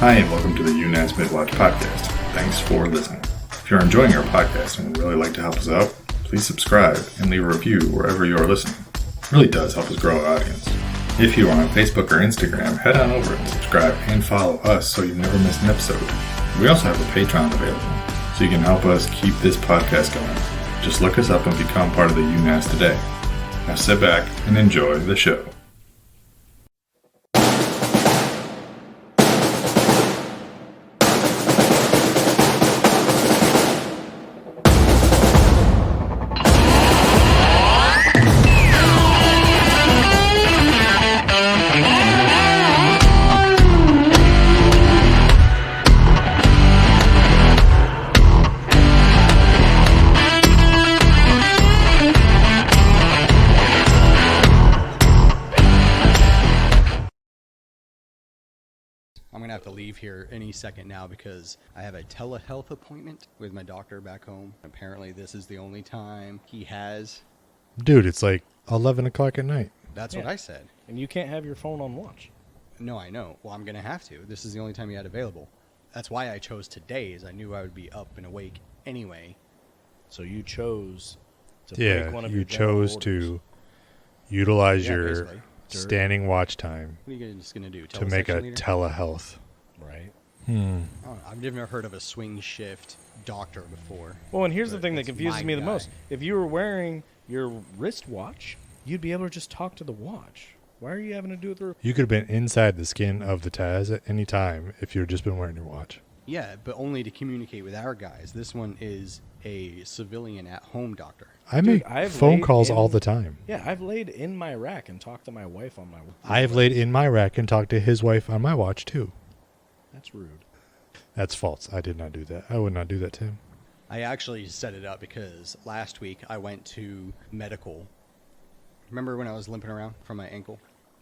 Hi, and welcome to the UNAS Midwatch podcast. Thanks for listening. If you're enjoying our podcast and would really like to help us out, please subscribe and leave a review wherever you are listening. It really does help us grow our audience. If you are on Facebook or Instagram, head on over and subscribe and follow us so you never miss an episode. We also have a Patreon available, so you can help us keep this podcast going. Just look us up and become part of the UNAS today. Now sit back and enjoy the show. I'm going to have to leave here any second now because I have a telehealth appointment with my doctor back home. Apparently this is the only time he has. Dude, it's like 11 o'clock at night. That's what I said. And you can't have your phone on watch. No, I know. Well, I'm going to have to. This is the only time he had available. That's why I chose today, is I knew I would be up and awake anyway. So you chose to break one of your you chose orders. to utilize your basically. standing watch time What are you just going to do? to make a Telesection leader? telehealth. Right. I don't know. I've never heard of a swing shift doctor before. Well, and here's the But thing that it's confuses my me the guy. most. If you were wearing your wristwatch, you'd be able to just talk to the watch. Why are you having to do it through? You could have been inside the skin of the Taz at any time if you had just been wearing your watch. Yeah, but only to communicate with our guys. This one is a civilian at-home doctor. I make I've phone laid calls in- all the time. Yeah, I've laid in my rack and talked to my wife on my. I've laid in my rack and talked to his wife on my watch, too. That's rude. That's false. I did not do that. I would not do that to him. I actually set it up because last week I went to medical. Remember when I was limping around from my ankle?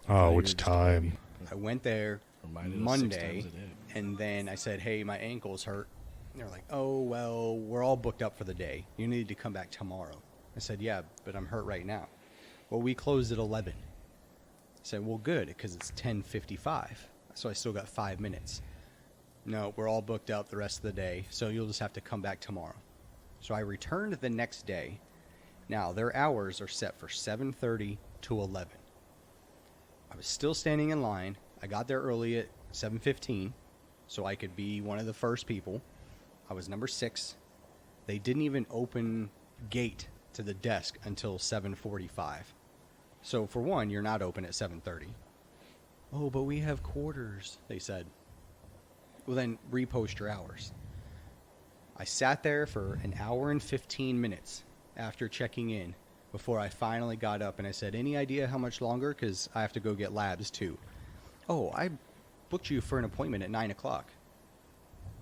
Oh, you which were just a time? I went there Reminded us 6 Monday, times a day. and then I said, hey, my ankle's hurt. And they're like, oh, well, we're all booked up for the day. You need to come back tomorrow. I said, yeah, but I'm hurt right now. Well, we closed at 11. I said, well, good, because it's 10:55. So I still got 5 minutes. No, we're all booked up the rest of the day, so you'll just have to come back tomorrow. So I returned the next day. Now, their hours are set for 7:30 to 11. I was still standing in line. I got there early at 7:15, so I could be one of the first people. I was number 6. They didn't even open gate to the desk until 7:45. So for one, you're not open at 7:30. Oh, but we have quarters, they said. Well, then repost your hours. I sat there for an hour and 15 minutes after checking in before I finally got up and I said, any idea how much longer? Because I have to go get labs too. Oh, I booked you for an appointment at 9 o'clock.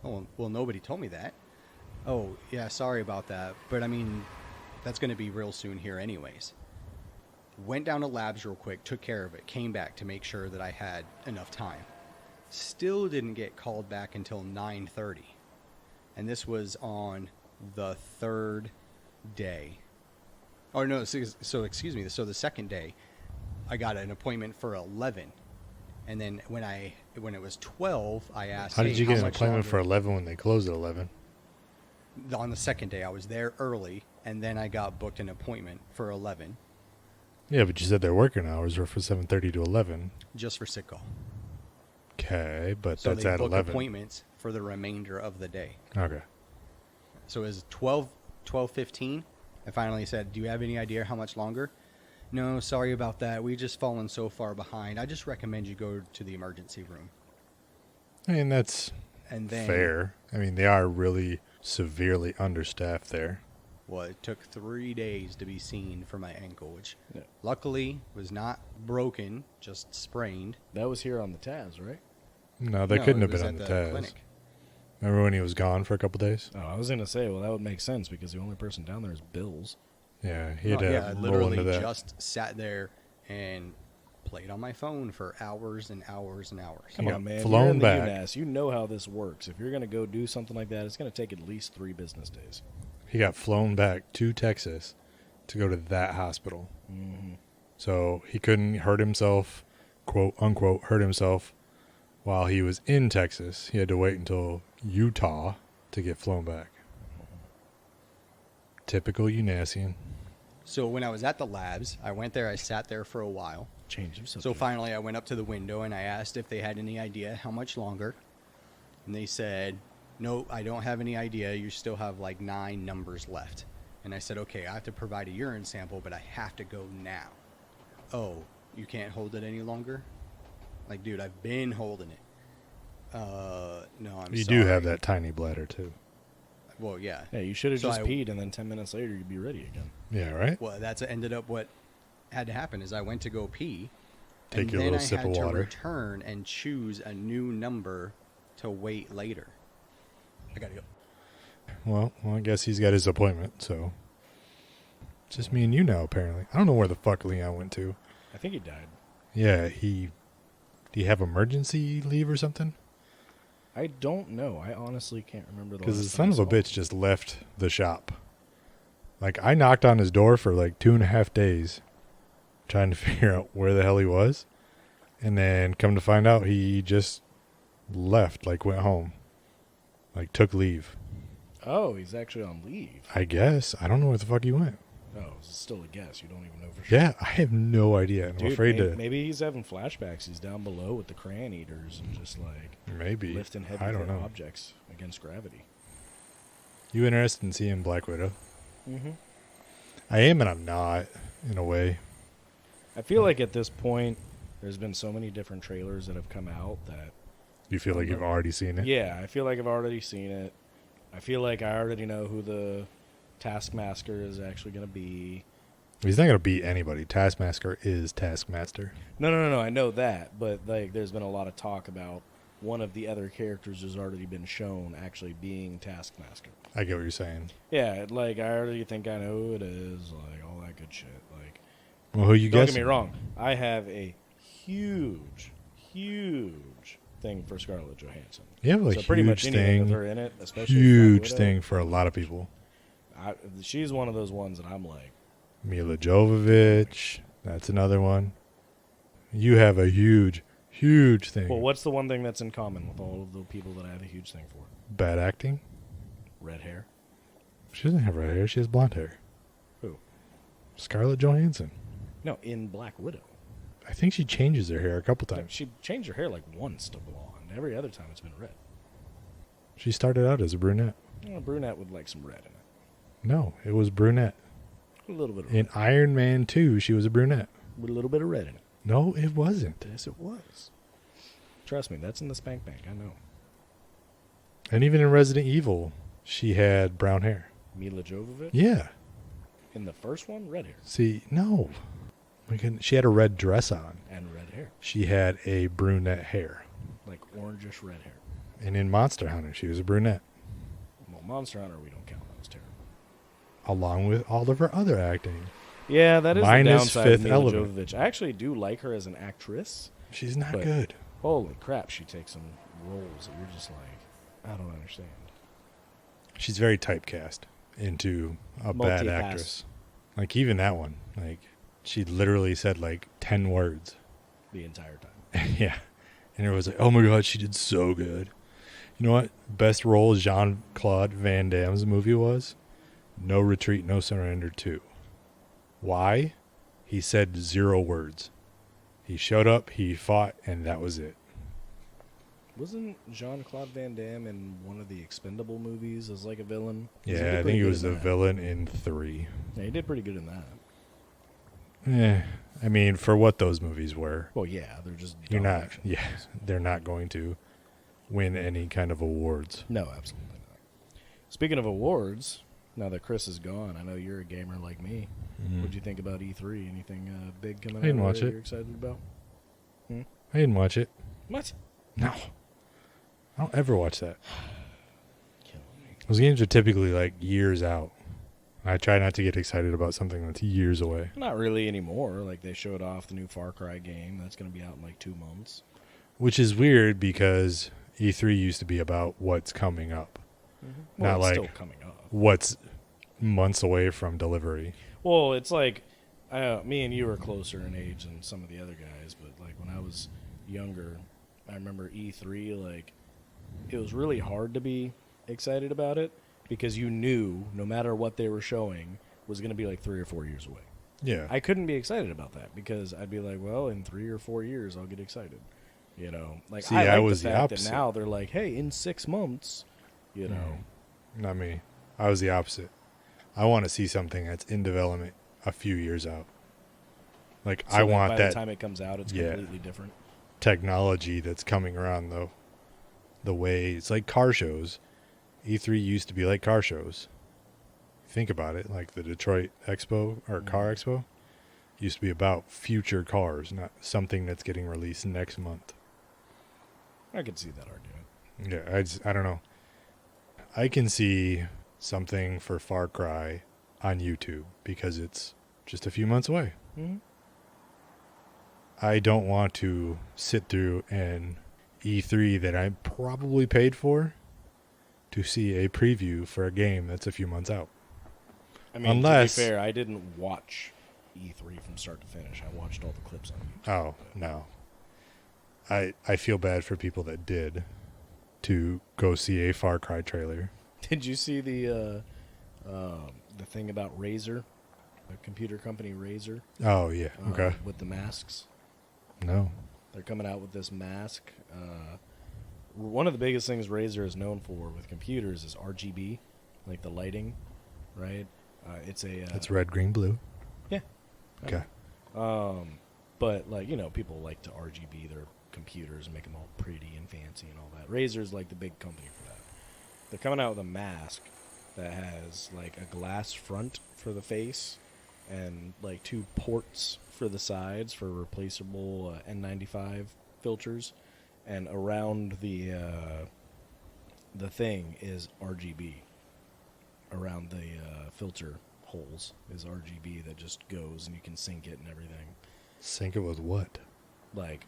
Oh, well, nobody told me that. Oh, yeah, sorry about that. But I mean, that's going to be real soon here anyways. Went down to labs real quick, took care of it, came back to make sure that I had enough time. Still didn't get called back until 9:30. And this was on the 3rd day. Oh, no, so excuse me. So the second day, I got an appointment for 11. And then when it was 12, I asked, How did you get an much appointment longer? for 11 when they closed at 11? On the second day, I was there early, and then I got booked an appointment for 11, Yeah, but you said their working hours were from 7:30 to 11. just for sick call. Okay, but So that's they at book 11. appointments for the remainder of the day. Okay. So it was 12:15. I finally said, do you have any idea how much longer? No, sorry about that. We've just fallen so far behind. I just recommend you go to the emergency room. I mean, that's And then, fair. I mean, they are really severely understaffed there. well, it took 3 days to be seen for my ankle, which Yeah. luckily was not broken, just sprained. That was here on the Taz, right? No, that No, couldn't it have was been on at the Taz. clinic. Remember when he was gone for a couple days? Oh, I was going to say, well, that would make sense because the only person down there is Bills. Yeah, he had No, to yeah, I roll literally into that. just sat there and played on my phone for hours and hours and hours. Come got on, man. flown You're in the back. UNAS. You know how this works. If you're going to go do something like that, it's going to take at least 3 business days. He got flown back to Texas to go to that hospital. Mm-hmm. So he couldn't hurt himself, quote unquote, hurt himself while he was in Texas, he had to wait until Utah to get flown back. Typical Unasian. So when I was at the labs, I went there, I sat there for a while. Change of subject. So finally I went up to the window and I asked if they had any idea how much longer. And they said, no, I don't have any idea. You still have like 9 numbers left. And I said, okay, I have to provide a urine sample, but I have to go now. Oh, you can't hold it any longer? Like, dude, I've been holding it. No, I'm sorry. You do have that tiny bladder, too. Well, yeah. Yeah, you should have So just I- peed, and then 10 minutes later you'd be ready again. Yeah, right? Well, that's ended up what had to happen is I went to go pee. Take and your then little I sip had of to water. return and choose a new number to wait later. I gotta go. Well, I guess he's got his appointment, so. It's just me and you now, apparently. I don't know where the fuck Leon went to. I think he died. Yeah, do you have emergency leave or something? I don't know. I honestly can't remember the Because the last son time of I a saw bitch just left the shop. Like, I knocked on his door for like 2.5 days trying to figure out where the hell he was. And then come to find out he just left, like went home. Like, took leave. him. Oh, he's actually on leave. I guess. I don't know where the fuck he went. Oh, it's still a guess. You don't even know for sure. Yeah, I have no idea. And I'm Dude, afraid maybe, to. maybe he's having flashbacks. He's down below with the crayon eaters and just like Maybe. lifting heavy I don't know. objects against gravity. You interested in seeing Black Widow? Mm-hmm. I am and I'm not, in a way. I feel like at this point, there's been so many different trailers that have come out that You feel like you've already seen it? yeah, I feel like I've already seen it. I feel like I already know who the Taskmaster is actually going to be. He's not going to beat anybody. Taskmaster is Taskmaster. No. I know that, but like, there's been a lot of talk about one of the other characters who's already been shown actually being Taskmaster. I get what you're saying. Yeah, like I already think I know who it is, like all that good shit. Like, Well, who you don't guessing? get me wrong, I have a huge thing for Scarlett Johansson. You have a So pretty much huge anything with thing. her in it, especially Black Huge Widow, thing for a lot of people. She's one of those ones that I'm like, Mila Jovovich. That's another one. You have a huge thing. well, what's the one thing that's in common with all of the people that I have a huge thing for? Bad acting. Red hair. She doesn't have red hair. She has blonde hair. Who? Scarlett Johansson. No, in Black Widow. I think she changes her hair a couple Like, times. she changed her hair like once to blonde. Every other time it's been red. She started out as a brunette. Well, a brunette with like some red in it. No, it was brunette. A little bit of In red. Iron Man 2, she was a brunette. With a little bit of red in it. No, it wasn't. Yes, it was. Trust me, that's in the Spank Bank. I know. And even in Resident Evil, she had brown hair. Mila Jovovich. Yeah. In the first one, red hair See, no. She had a red dress on. and red hair, She had a brunette hair. like orangish red hair. And in Monster Hunter, she was a brunette. Well, Monster Hunter, we don't count. That was terrible. Along with all of her other acting. Yeah, that is Minus the downside Fifth of Mila Element. Jovovich. I actually do like her as an actress. She's not But- good. Holy crap, she takes some roles that you're just like, I don't understand. She's very typecast into a bad Multipass. actress. Like, even that one. Like, she literally said, like, 10 words. The entire time. Yeah. And it was like, oh my God, she did so good. You know what? Best role Jean-Claude Van Damme's movie was? No Retreat, No Surrender 2. Why? He said 0 words. He showed up, he fought, and that was it. Wasn't Jean-Claude Van Damme in one of the Expendable movies as like a villain? 'Cause he Yeah, did I pretty think he good was in the that. villain in 3. Yeah, he did pretty good in that. I mean, for what those movies were, Well, yeah, they're just you're dumb not, action yeah, movies. they're not going to win any kind of awards. No, absolutely not. Speaking of awards, now that Chris is gone, I know you're a gamer like me. Mhm. What'd you think about E3? Anything big coming out? I didn't of watch there it. You're excited about? I didn't watch it. What? No. I don't ever watch that. Killing me. Those games are typically like years out. I try not to get excited about something that's years away. Not really anymore. Like they showed off the new Far Cry game. That's going to be out in like 2 months. Which is weird because E3 used to be about what's coming up, Well, Not it's like- still coming up. what's months away from delivery. Well, it's like me and you are closer in age than some of the other guys, but like when I was younger, I remember E3, like, it was really hard to be excited about it because you knew no matter what they were showing was going to be like 3 or 4 years away. Yeah. I couldn't be excited about that because I'd be like, well, in 3 or 4 years, I'll get excited. You know, like, See, I I like was the the fact that opposite. now they're like, hey, in 6 months, you know. Not me. I was the opposite. I want to see something that's in development a few years out. Like, So I that want by that the time it comes out, it's Yeah. completely different. technology that's coming around, though. The way it's like car shows. E3 used to be like car shows. Think about it, like the Detroit Expo or Car Expo used to be about future cars, not something that's getting released next month. I could see that argument. Yeah, I don't know. I can see something for Far Cry on YouTube because it's just a few months away. Mm-hmm. I don't want to sit through an E3 that I probably paid for to see a preview for a game that's a few months out. I mean, Unless- to be fair, I didn't watch E3 from start to finish. I watched all the clips on YouTube. Oh, no. I feel bad for people that did to go see a Far Cry trailer. Did you see the thing about Razer, the computer company Razer? Oh, yeah. Okay. With the masks. No. They're coming out with this mask. One of the biggest things Razer is known for with computers is RGB, like the lighting, right? It's It's red, green, blue. Yeah. Okay. But, like, you know, people like to RGB their computers and make them all pretty and fancy and all that. Razer's like the big company for that. They're coming out with a mask that has, like, a glass front for the face and, like, 2 ports for the sides for replaceable N95 filters. And around the thing is RGB. Around the filter holes is RGB that just goes and you can sync it and everything. Sync it with what? Like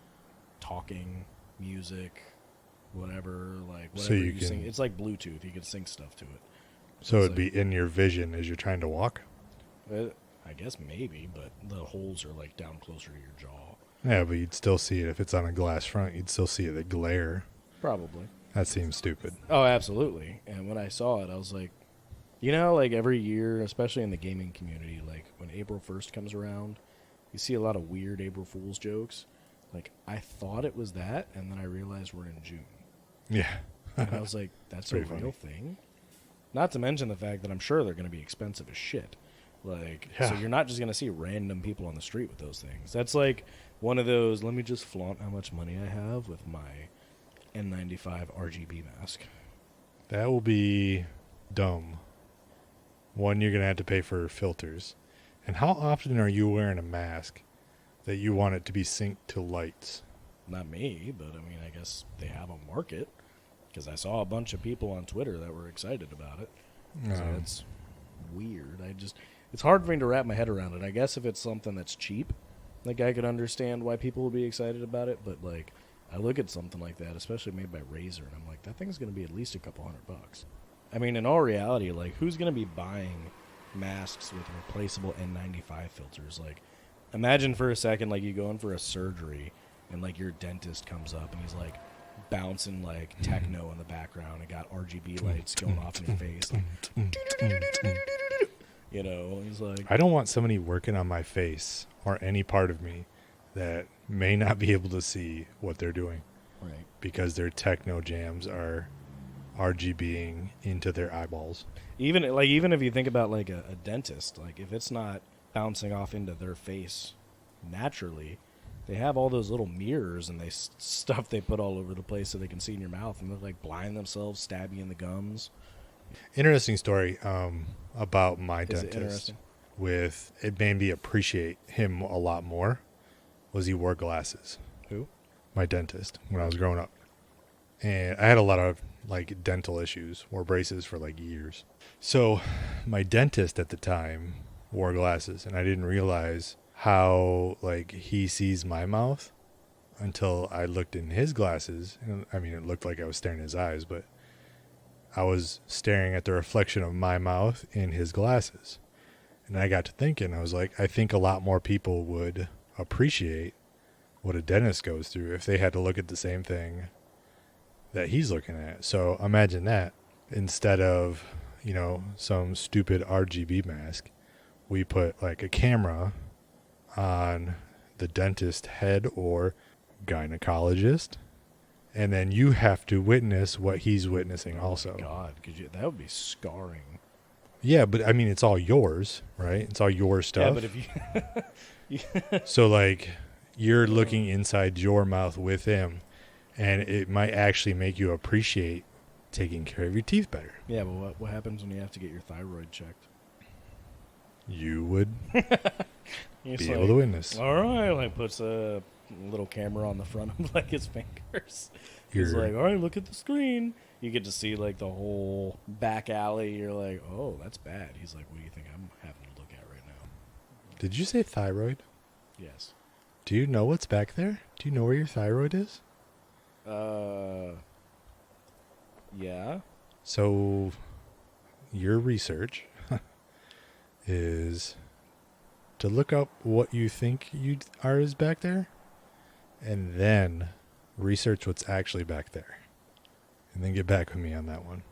talking, music, whatever, like So whatever you you can- sync. It's like Bluetooth. You can sync stuff to it. So It's it'd be in your vision as you're trying to walk? I guess maybe, but the holes are like down closer to your jaw. Yeah, but you'd still see it. If it's on a glass front, you'd still see the glare. Probably. That seems stupid. Oh, absolutely. And when I saw it, I was like, you know, like every year, especially in the gaming community, like when April 1st comes around, you see a lot of weird April Fool's jokes. Like, I thought it was that, and then I realized we're in June. Yeah. And I was like, that's a Pretty real funny. thing? Not to mention the fact that I'm sure they're going to be expensive as shit. Like, so Yeah. you're not just going to see random people on the street with those things. That's like one of those, let me just flaunt how much money I have with my N95 RGB mask. That will be dumb. One, you're going to have to pay for filters. And how often are you wearing a mask that you want it to be synced to lights? Not me, but I mean, I guess they have a market. Because I saw a bunch of people on Twitter that were excited about it. So it's weird. It's hard for me to wrap my head around it. I guess if it's something that's cheap, like I could understand why people would be excited about it. But like, I look at something like that, especially made by Razer, and I'm like, that thing's going to be at least a couple $100. I mean, in all reality, like, who's going to be buying masks with replaceable N95 filters? Like, imagine for a second, like, you go in for a surgery, and like your dentist comes up, and he's like bouncing like techno in the background, and got RGB lights going off in your face. Like, you know, he's like, I don't want somebody working on my face or any part of me that may not be able to see what they're doing right. because their techno jams are RGBing into their eyeballs. Even if you think about like a dentist, like if it's not bouncing off into their face naturally, they have all those little mirrors and stuff they put all over the place so they can see in your mouth, and they're like blind themselves, stab you in the gums. Interesting story about my Is it dentist. interesting? With it made me appreciate him a lot more. Was he wore glasses? Who? My dentist when I was growing up, and I had a lot of like dental issues. Wore braces for like years. So my dentist at the time wore glasses, and I didn't realize how like he sees my mouth until I looked in his glasses. And, I mean, it looked like I was staring in his eyes, but I was staring at the reflection of my mouth in his glasses. And I got to thinking, I was like, I think a lot more people would appreciate what a dentist goes through if they had to look at the same thing that he's looking at. So imagine that. Instead of, some stupid RGB mask, we put like a camera on the dentist head or gynecologist, and then you have to witness what he's witnessing also. God, that would be scarring. Yeah, but I mean, it's all yours, right? It's all your stuff. Yeah, but if you... So like you're looking inside your mouth with him, and it might actually make you appreciate taking care of your teeth better. Yeah, but what happens when you have to get your thyroid checked? You would It's be able to witness. All right, like puts a little camera on the front of like his fingers. He's like, all right, look at the screen. You get to see like the whole back alley. You're like, oh, that's bad. He's like, what do you think I'm having to look at right now? Did you say thyroid? Yes. Do you know what's back there? Do you know where your thyroid is? Yeah. So your research is to look up what you think is back there, and then research what's actually back there, and then get back with me on that one.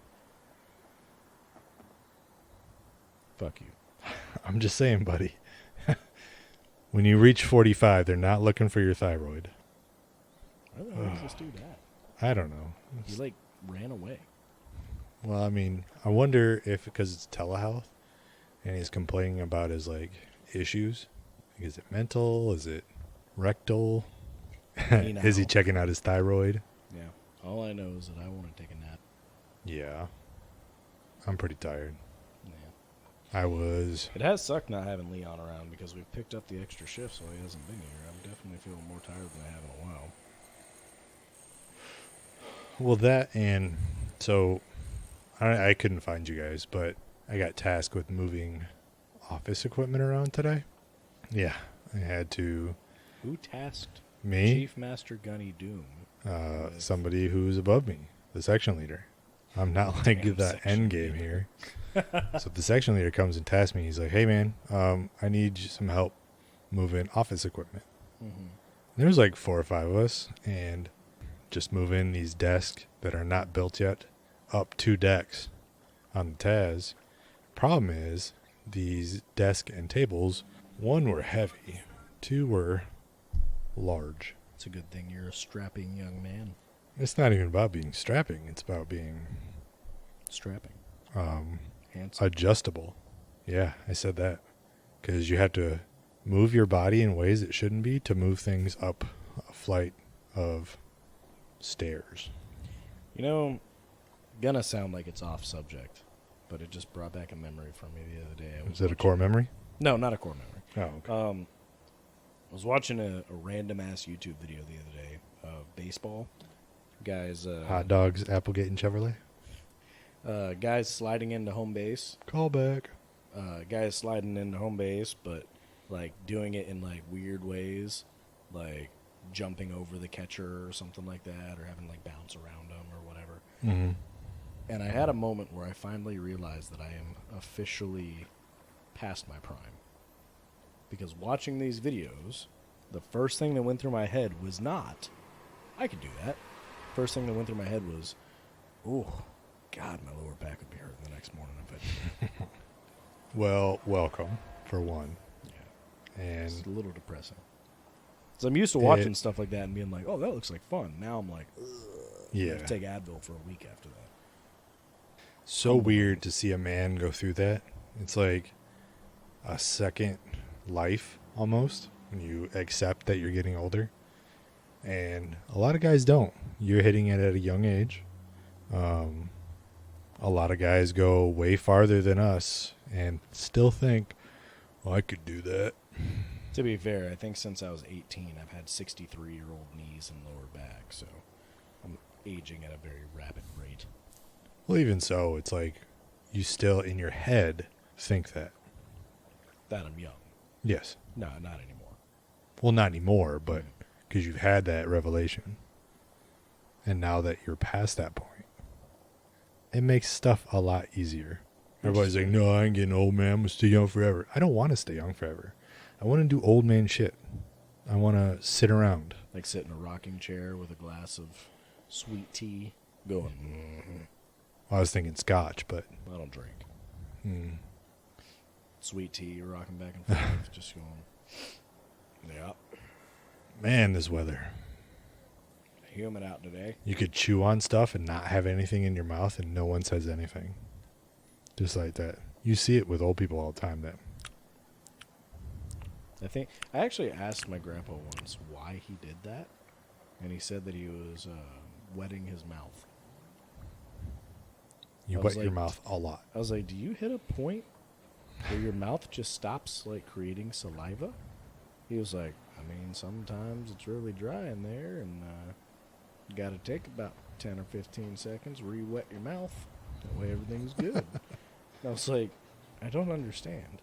Fuck you. I'm just saying, buddy. When you reach 45, they're not looking for your thyroid. Why the hell does this do that? I don't know. He like ran away. Well, I mean, I wonder if because it's telehealth and he's complaining about his like issues. Like, is it mental? Is it rectal? Is he checking out his thyroid? Yeah. All I know is that I want to take a nap. Yeah. I'm pretty tired. Yeah. I was. It has sucked not having Leon around because we've picked up the extra shift, so he hasn't been here. I'm definitely feeling more tired than I have in a while. Well, that and so I couldn't find you guys, but I got tasked with moving office equipment around today. Yeah, I had to. Who tasked Me? Chief Master Gunny Doom? Somebody who's above me, the section leader. I'm not like the end game here. So the section leader comes and tasks me. He's like, "Hey man, I need some help moving office equipment." Mm-hmm. There's like 4 or 5 of us, and just moving these desks that are not built yet up 2 decks on the Taz. Problem is, these desk and tables, 1 were heavy, 2 were large. It's a good thing you're a strapping young man. It's not even about being strapping. It's about being Strapping. Handsome. adjustable. Yeah, I said that. Because you have to move your body in ways it shouldn't be to move things up a flight of stairs. Gonna sound like it's off subject, but it just brought back a memory from me the other day. Is it a core memory? No, not a core memory. Oh, okay. I was watching a random ass YouTube video the other day of baseball. Guys, Hot dogs, Applegate, and Chevrolet. Guys sliding into home base. Call back. Guys sliding into home base, but like doing it in like weird ways, like jumping over the catcher or something like that, or having like bounce around them or whatever. Mm-hmm. And I had a moment where I finally realized that I am officially past my prime. Because watching these videos, the first thing that went through my head was not, I could do that. First thing that went through my head was, oh, God, my lower back would be hurting the next morning if I did that. Well, welcome, for one. Yeah. And It's a little depressing. Because I'm used to watching stuff like that and being like, oh, that looks like fun. Now I'm like, ugh. I yeah, have to take Advil for a week after that. so weird to see a man go through that. It's like a second life almost when you accept that you're getting older. And a lot of guys don't. You're hitting it at a young age. A lot of guys go way farther than us and still think, well, I could do that. To be fair, I think since I was 18, I've had 63-year-old knees and lower back, so I'm aging at a very rapid rate. Well, even so, it's like you still in your head think that. That I'm young. Yes. No, not anymore. Well, not anymore, but because you've had that revelation. And now that you're past that point, it makes stuff a lot easier. Everybody's like, no, I ain't getting old, man. I'm going to stay young forever. I don't want to stay young forever. I want to do old man shit. I want to sit around. Like sit in a rocking chair with a glass of sweet tea going, I was thinking scotch, but I don't drink. mm, Sweet tea, rocking back and forth, just going, yeah. man, this weather. Humid out today. You could chew on stuff and not have anything in your mouth and no one says anything. Just like that. You see it with old people all the time. That I actually asked my grandpa once why he did that, and he said that he was wetting his mouth. you I wet was your like- mouth a lot. I was like, do you hit a point where your mouth just stops like creating saliva? He was like, I mean, sometimes it's really dry in there, and you got to take about 10 or 15 seconds, re-wet your mouth. That way everything's good. I was like, I don't understand.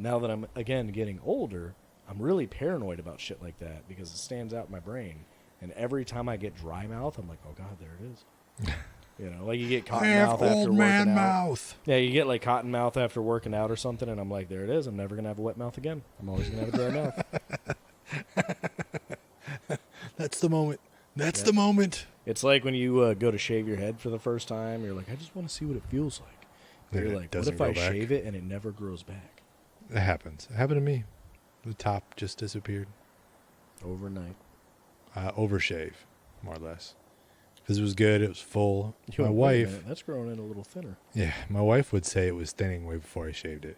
Now that I'm, again, getting older, I'm really paranoid about shit like that because it stands out in my brain. And every time I get dry mouth, I'm like, oh, God, there it is. You know, like you get cotton mouth after working out. mouth. Yeah, you get like cotton mouth after working out or something, and I'm like, there it is. I'm never going to have a wet mouth again. I'm always going to have a dry mouth. That's the moment. That's Yeah. the moment. It's like when you go to shave your head for the first time, you're like, I just want to see what it feels like. Then You're it like, what doesn't if grow I back. shave it and it never grows back? It happens. It happened to me. The top just disappeared. Overnight. Overshave, more or less. Because it was good. It was full. Yo, My wait a wife, minute, that's growing in a little thinner. yeah, my wife would say it was thinning way before I shaved it.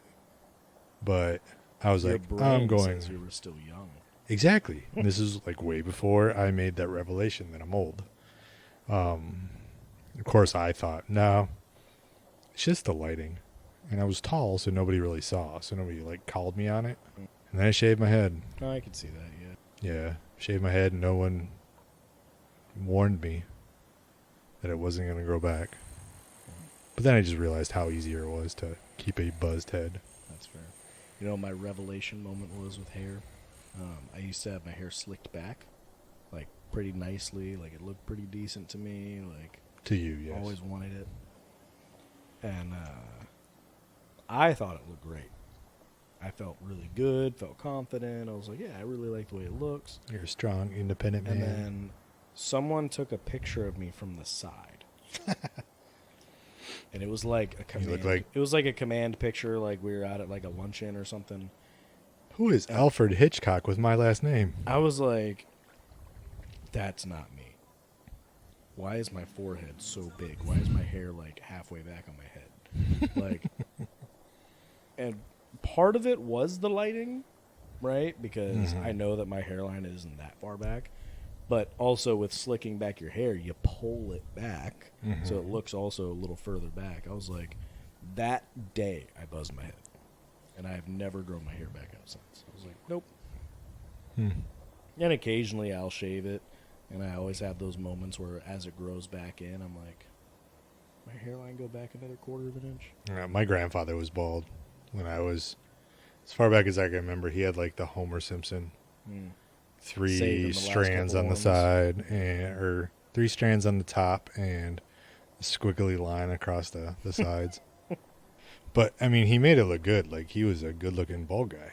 But I was Your like, brain I'm going. says you were still young. Exactly. And this is like way before I made that revelation that I'm old. Of course, I thought, no, it's just the lighting. And I was tall, so nobody really saw. So nobody like called me on it. And then I shaved my head. Oh, I could see that, yeah. Yeah, shaved my head, and no one warned me that it wasn't going to grow back. But then I just realized how easier it was to keep a buzzed head. That's fair. You know, my revelation moment was with hair. I used to have my hair slicked back, like pretty nicely. Like it looked pretty decent to me. Like To you, yes. always wanted it. And I thought it looked great. I felt really good, felt confident. I was like, yeah, I really like the way it looks. You're a strong, independent And man. then someone took a picture of me from the side. And it was like a You look command. like- It was like a command picture, like we were out at like a luncheon or something. Who is Alfred Hitchcock with my last name? I was like, that's not me. Why is my forehead so big? Why is my hair like halfway back on my head? Like, and part of it was the lighting, right? Because I know that my hairline isn't that far back. But also with slicking back your hair, you pull it back. So it looks also a little further back. I was like, that day I buzzed my head. And I have never grown my hair back out since. I was like, nope. And occasionally I'll shave it. And I always have those moments where as it grows back in, I'm like, my hairline go back another quarter of an inch. My grandfather was bald when I was, as far back as I can remember, he had like the Homer Simpson. Saved in 3 the last strands couple on the ones. side, or 3 strands on the top, and a squiggly line across the sides. But, I mean, he made it look good. Like, he was a good-looking bald guy.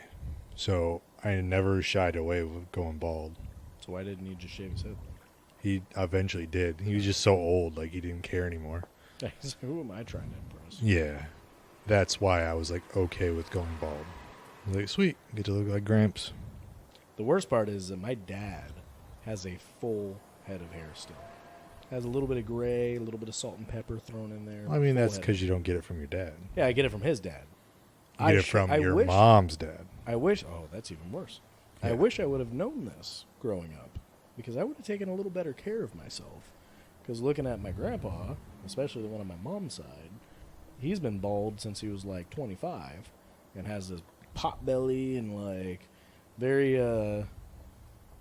So, I never shied away with going bald. So why didn't you just shave his head? He eventually did. He was just so old, like, he didn't care anymore. Who am I trying to impress? Yeah. That's why I was, like, okay with going bald. I was like, sweet, get to look like Gramps. The worst part is that my dad has a full head of hair still. Has a little bit of gray, a little bit of salt and pepper thrown in there. I mean, full that's head. because you don't get it from your dad. Yeah, I get it from his dad. You get it from your mom's dad. I wish. Oh, that's even worse. I Yeah. wish I would have known this growing up, because I would have taken a little better care of myself. Because looking at my grandpa, especially the one on my mom's side, he's been bald since he was like 25, and has this pot belly and like very.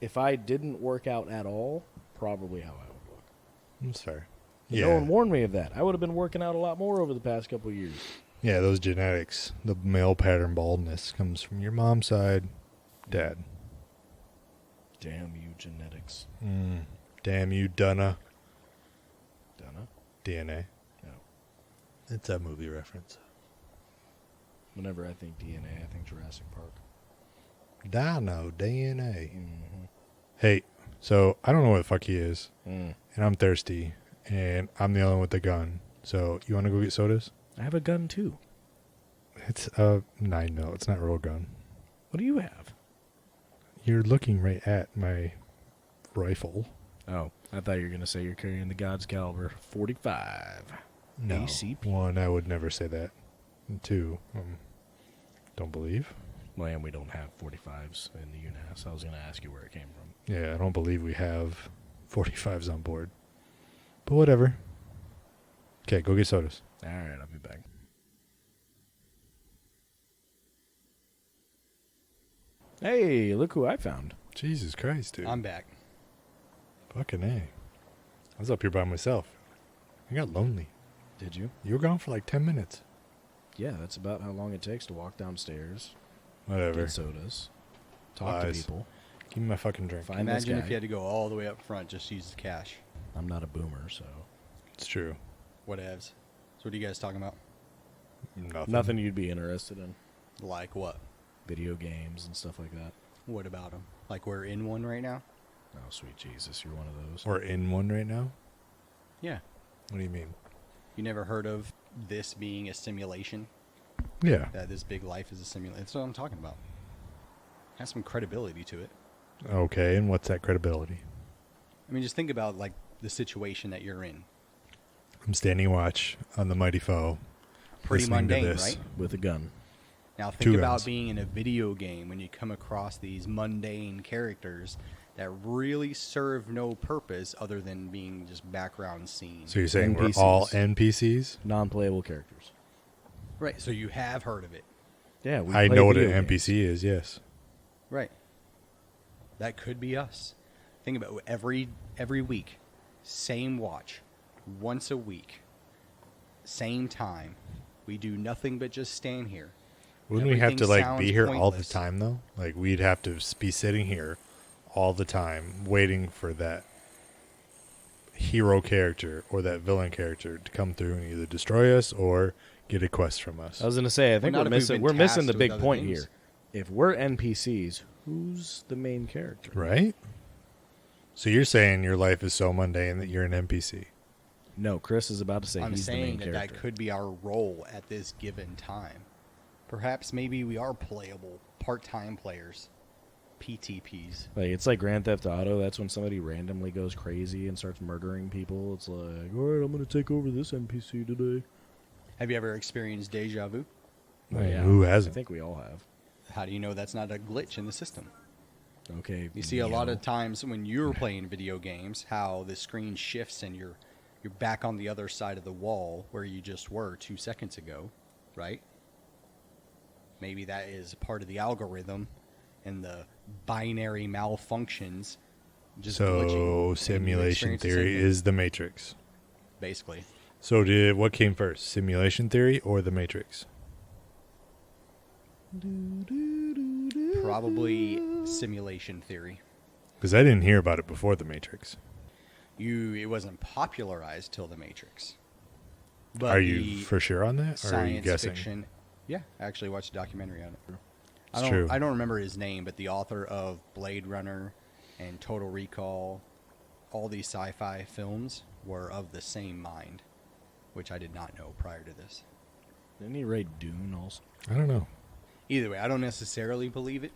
If I didn't work out at all, probably how I would look. That's fair. But no one warned me of that. I would have been working out a lot more over the past couple of years. Yeah, those genetics, the male pattern baldness comes from your mom's side, dad. Damn you, genetics. Damn you, Dunna. Dunno. DNA. No. It's a movie reference. Whenever I think DNA, I think Jurassic Park. Dino DNA. Hey, so I don't know what the fuck he is, and I'm thirsty, and I'm the only one with the gun. So you want to go get sodas? I have a gun too. It's a 9mm. It's not a real gun. What do you have? You're looking right at my rifle. Oh, I thought you were going to say you're carrying the God's Caliber 45. No. ACP. One, I would never say that. And two, don't believe. Well, and we don't have 45s in the UNAS. I was going to ask you where it came from. Yeah, I don't believe we have 45s on board. But whatever. Okay, go get sodas. All right, I'll be back. Hey, look who I found. Jesus Christ, dude. I'm back. Fucking A. I was up here by myself. I got lonely. Did you? You were gone for like 10 minutes. Yeah, that's about how long it takes to walk downstairs, Whatever. get sodas, talk Lies. to people. Give me my fucking drink. Find this Imagine guy. if you had to go all the way up front just to use the cash. I'm not a boomer, so It's true. Whatevs. So what are you guys talking about? Nothing. you'd be interested in. Like what? Video games and stuff like that. What about them? Like we're in one right now? Oh, sweet Jesus, you're one of those. We're in one right now? Yeah. What do you mean? You never heard of this being a simulation? Yeah. That this big life is a simulation? That's what I'm talking about. Has some credibility to it. Okay, and what's that credibility? I mean, just think about like the situation that you're in. I'm standing watch on the mighty foe. Pretty listening to mundane, this. right? With a gun. Now think Two about guns. being in a video game when you come across these mundane characters that really serve no purpose other than being just background scenes. So you're saying NPCs. we're all NPCs? Non-playable characters. Right, so you have heard of it. Yeah, we I play know what video an games. NPC is, yes. Right. That could be us. Think about it. Every week, same watch, once a week, same time. We do nothing but just stand here. Wouldn't we have to Everything like be sounds here all the pointless. time though? Like we'd have to be sitting here all the time waiting for that hero character or that villain character to come through and either destroy us or get a quest from us. I was going to say, I think Well, not we're if we've missing been we're missing tasked the with big other point things. here. If we're NPCs, who's the main character? Right? So you're saying your life is so mundane that you're an NPC. No, Chris is about to say I'm he's the main saying that character. that could be our role at this given time. Perhaps maybe we are playable, part-time players, PTPs. Like it's like Grand Theft Auto. That's when somebody randomly goes crazy and starts murdering people. It's like, all right, I'm going to take over this NPC today. Have you ever experienced deja vu? I mean, who I hasn't? think we all have. How do you know that's not a glitch in the system? Okay. You see a lot Neo. of times when you're playing video games, how the screen shifts and you're back on the other side of the wall where you just were 2 seconds ago, right? Maybe that is part of the algorithm and the binary malfunctions. Just glitching, and So you simulation experience the same theory thing, is the Matrix. basically. So what came first, simulation theory or the Matrix? Probably simulation theory. Because I didn't hear about it before the Matrix. It wasn't popularized till the Matrix. But Are the you for sure on that, or are you science guessing? fiction? Yeah, I actually watched a documentary on it. It's true. I don't remember his name, but the author of Blade Runner and Total Recall, all these sci-fi films were of the same mind, which I did not know prior to this. Didn't he write Dune also? I don't know. Either way, I don't necessarily believe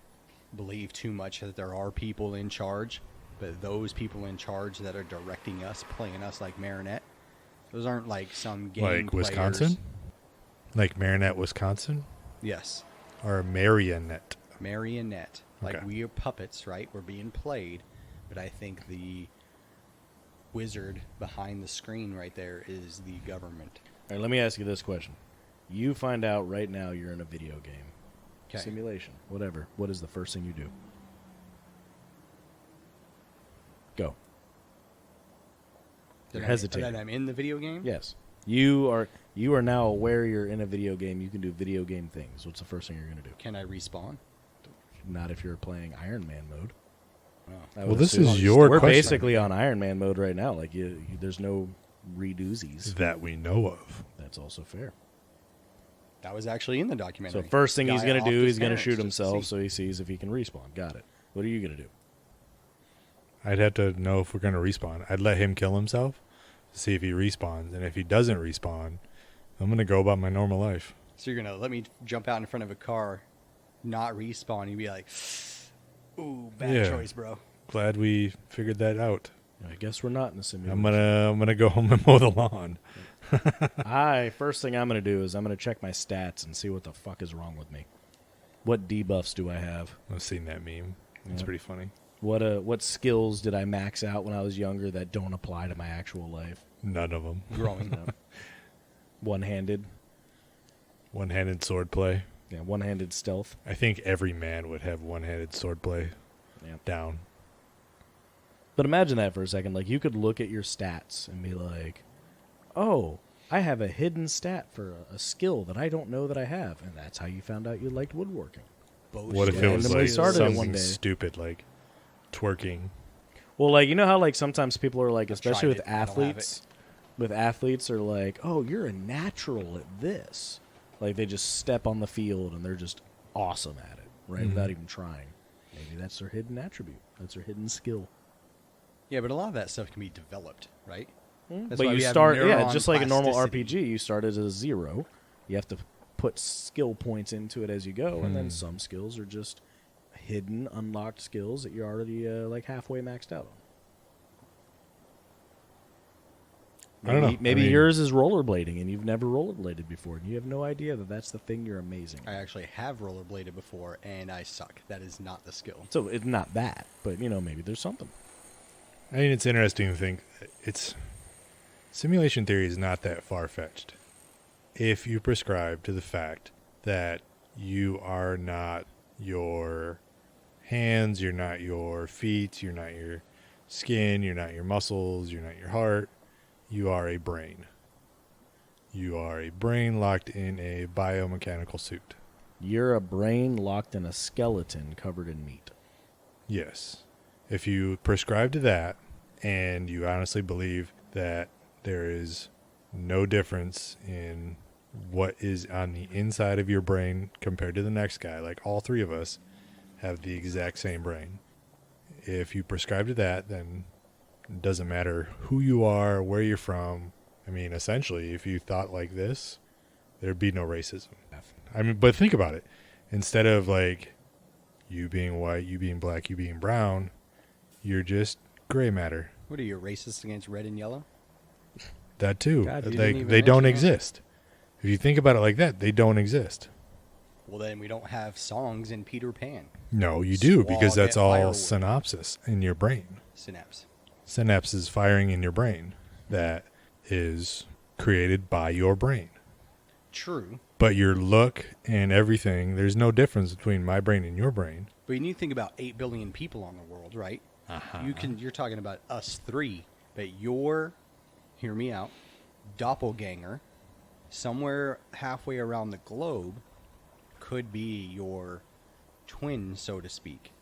too much that there are people in charge, but those people in charge that are directing us, playing us like marionette, those aren't like some game Like Wisconsin? players. Like Marinette, Wisconsin? Yes, Or Marionette? marionette. Like Okay. we are puppets, right? We're being played, but I think the wizard behind the screen right there is the government. All right, let me ask you this question. You find out right now you're in a video game. Okay. Simulation, whatever. What is the first thing you do? Go. You're hesitating. That I'm in the video game? Yes. You are now aware you're in a video game. You can do video game things. What's the first thing you're going to do? Can I respawn? Not if you're playing Iron Man mode. Oh. I Well, would this assume. is your We're question. basically on Iron Man mode right now. Like there's no redoozies. That we know of. That's also fair. That was actually in the documentary. So first thing he's Guy going to offed do, his he's going to parents shoot just himself see. so he sees if he can respawn. Got it. What are you going to do? I'd have to know if we're going to respawn. I'd let him kill himself to see if he respawns. And if he doesn't respawn, I'm going to go about my normal life. So you're going to let me jump out in front of a car, not respawn, and be like, ooh, bad choice, bro. Glad we figured that out. I guess we're not in a simulation. I'm gonna go home and mow the lawn. First thing I'm going to do is I'm going to check my stats and see what the fuck is wrong with me. What debuffs do I have? I've seen that meme. It's Yep. pretty funny. What skills did I max out when I was younger that don't apply to my actual life? None of them. Growing up. One-handed. One-handed sword play. Yeah, one-handed stealth. I think every man would have one-handed sword play Yeah. down. But imagine that for a second. Like, you could look at your stats and be like, oh, I have a hidden stat for a skill that I don't know that I have. And that's how you found out you liked woodworking. What if it was Randomly like started it one something day. stupid like twerking? Well, like, you know how, like, sometimes people are like, I've especially tried with it. I don't have athletes, are like, oh, you're a natural at this. Like, they just step on the field and they're just awesome at it, right? Mhm. Without even trying. Maybe that's their hidden attribute. That's their hidden skill. Yeah, but a lot of that stuff can be developed, right? That's But why you we have start, neuron just like a normal plasticity. RPG, you start as a 0. You have to put skill points into it as you go, and then some skills are just hidden, unlocked skills that you're already like halfway maxed out on. I don't know. Maybe I mean- yours is rollerblading, and you've never rollerbladed before, and you have no idea that that's the thing you're amazing. I actually have rollerbladed before, and I suck. That is not the skill. So it's not that, but maybe there's something. I mean, it's interesting to think simulation theory is not that far-fetched. If you prescribe to the fact that you are not your hands, you're not your feet, you're not your skin, you're not your muscles, you're not your heart, you are a brain. You are a brain locked in a biomechanical suit. You're a brain locked in a skeleton covered in meat. Yes. If you prescribe to that and you honestly believe that there is no difference in what is on the inside of your brain compared to the next guy, like all three of us have the exact same brain. If you prescribe to that, then it doesn't matter who you are, where you're from. I mean, essentially, if you thought like this, there'd be no racism. I mean, but think about it. Instead of like you being white, you being black, you being brown, you're just gray matter. What are you, racist against red and yellow? That too. God, you didn't Like even they don't mention that? exist. If you think about it like that, they don't exist. Well, then we don't have songs in Peter Pan. No, you do, because Swag that's at all firewood. synapses in your brain. Synapse. Synapses firing in your brain that is created by your brain. True. But your look and everything, there's no difference between my brain and your brain. But you need to think about 8 billion people on the world, right? You're talking about us 3, but hear me out, doppelganger, somewhere halfway around the globe, could be your twin, so to speak.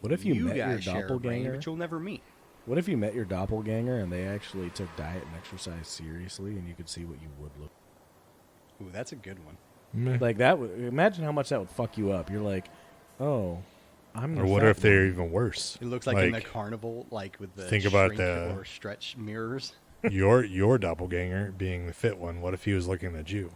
What if you met your guys share a brain, doppelganger? but you'll never meet. What if you met your doppelganger and they actually took diet and exercise seriously, and you could see what you would look Ooh, that's a good one. Meh. like? That would imagine how much that would fuck you up. You're like, oh, I'm. The Or what fat if they're one. even worse? It looks like in the carnival, like with the think about shrink the- or stretch mirrors. your doppelganger being the fit one. What if he was looking at you?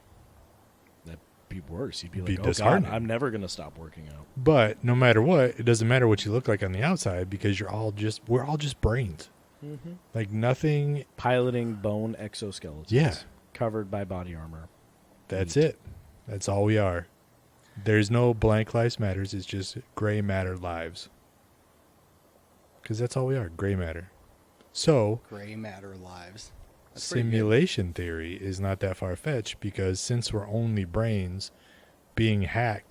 That'd be worse. You'd be Be like, oh god, disheartening. I'm never gonna stop working out. But no matter what, it doesn't matter what you look like on the outside because we're all just brains. Mm-hmm. Like nothing. Piloting bone exoskeletons. Yeah. Covered by body armor. That's Neat. it. That's all we are. There's no blank lives matters. It's just gray matter lives. Because that's all we are, gray matter. So Gray matter lives. That's pretty good. simulation theory is not that far-fetched because since we're only brains, being hacked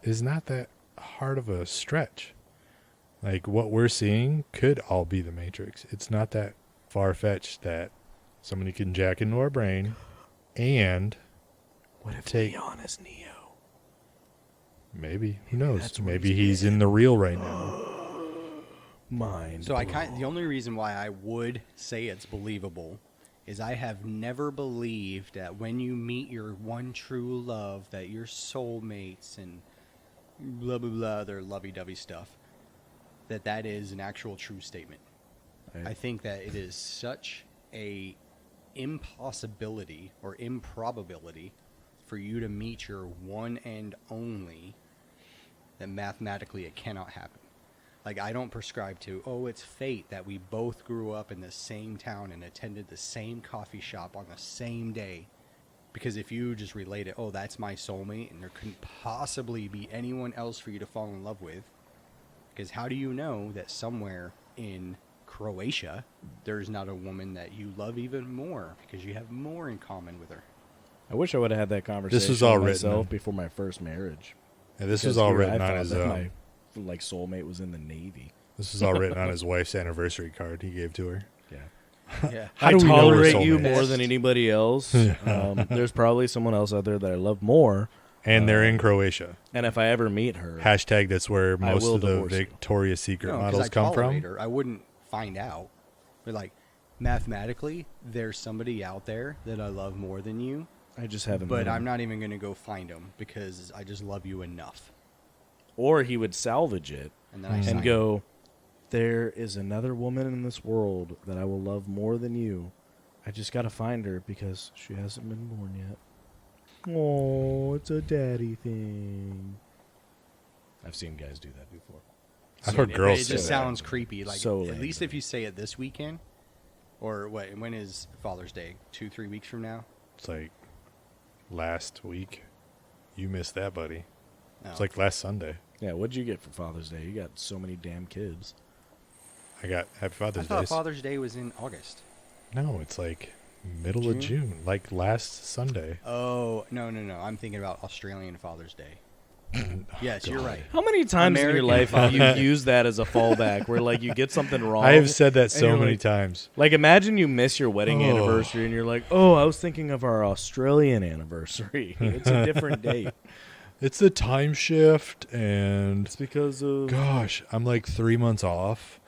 is not that hard of a stretch. Like what we're seeing could all be the Matrix. It's not that far-fetched that somebody can jack into our brain and What if Take- Leon is Neo? maybe, who knows? that's where Maybe he's he's in the real right now. Mind. So the only reason why I would say it's believable is I have never believed that when you meet your one true love, that your soulmates and blah, blah, blah, other lovey-dovey stuff, that is an actual true statement. Right. I think that it is such a impossibility or improbability for you to meet your one and only that mathematically it cannot happen. Like, I don't prescribe to, oh, it's fate that we both grew up in the same town and attended the same coffee shop on the same day. Because if you just relate it, oh, that's my soulmate, and there couldn't possibly be anyone else for you to fall in love with. Because how do you know that somewhere in Croatia, there's not a woman that you love even more because you have more in common with her? I wish I would have had that conversation This was all with written. myself before my first marriage. And this Because was all here written I on thought his. that my soulmate was in the Navy. This was all written on his wife's anniversary card he gave to her. Yeah. Yeah. How I do we know we're tolerate you soulmates? more than anybody else. There's probably someone else out there that I love more. And they're in Croatia. And if I ever meet her, Hashtag that's where most will of the divorce you. Victoria's Secret No, 'cause models I come tolerate from. her. I wouldn't find out. But, like, mathematically, there's somebody out there that I love more than you. I just haven't But met him. I'm not even going to go find them because I just love you enough. Or he would salvage it And then I sign and go, there is another woman in this world that I will love more than you. I just got to find her because she hasn't been born yet. Oh, it's a daddy thing. I've seen guys do that before. I've heard it. girls It say just that. sounds creepy. Like, So at lame least to if you say it this weekend, or what? When is Father's Day? 2-3 weeks from now? It's like last week. You missed that, buddy. No. It's like last Sunday. Yeah, what'd you get for Father's Day? You got so many damn kids. I got Happy I Father's thought Day. Father's Day was in August. No, it's like middle of June, like last Sunday. Oh, no. I'm thinking about Australian Father's Day. Yes, you're right. How many times in your American life have you used that as a fallback where, like, you get something wrong? I have said that and so you're many like- times. Like, imagine you miss your wedding Oh. anniversary and you're like, oh, I was thinking of our Australian anniversary. It's a different date. It's the time shift, and It's because of... gosh, I'm like 3 months off.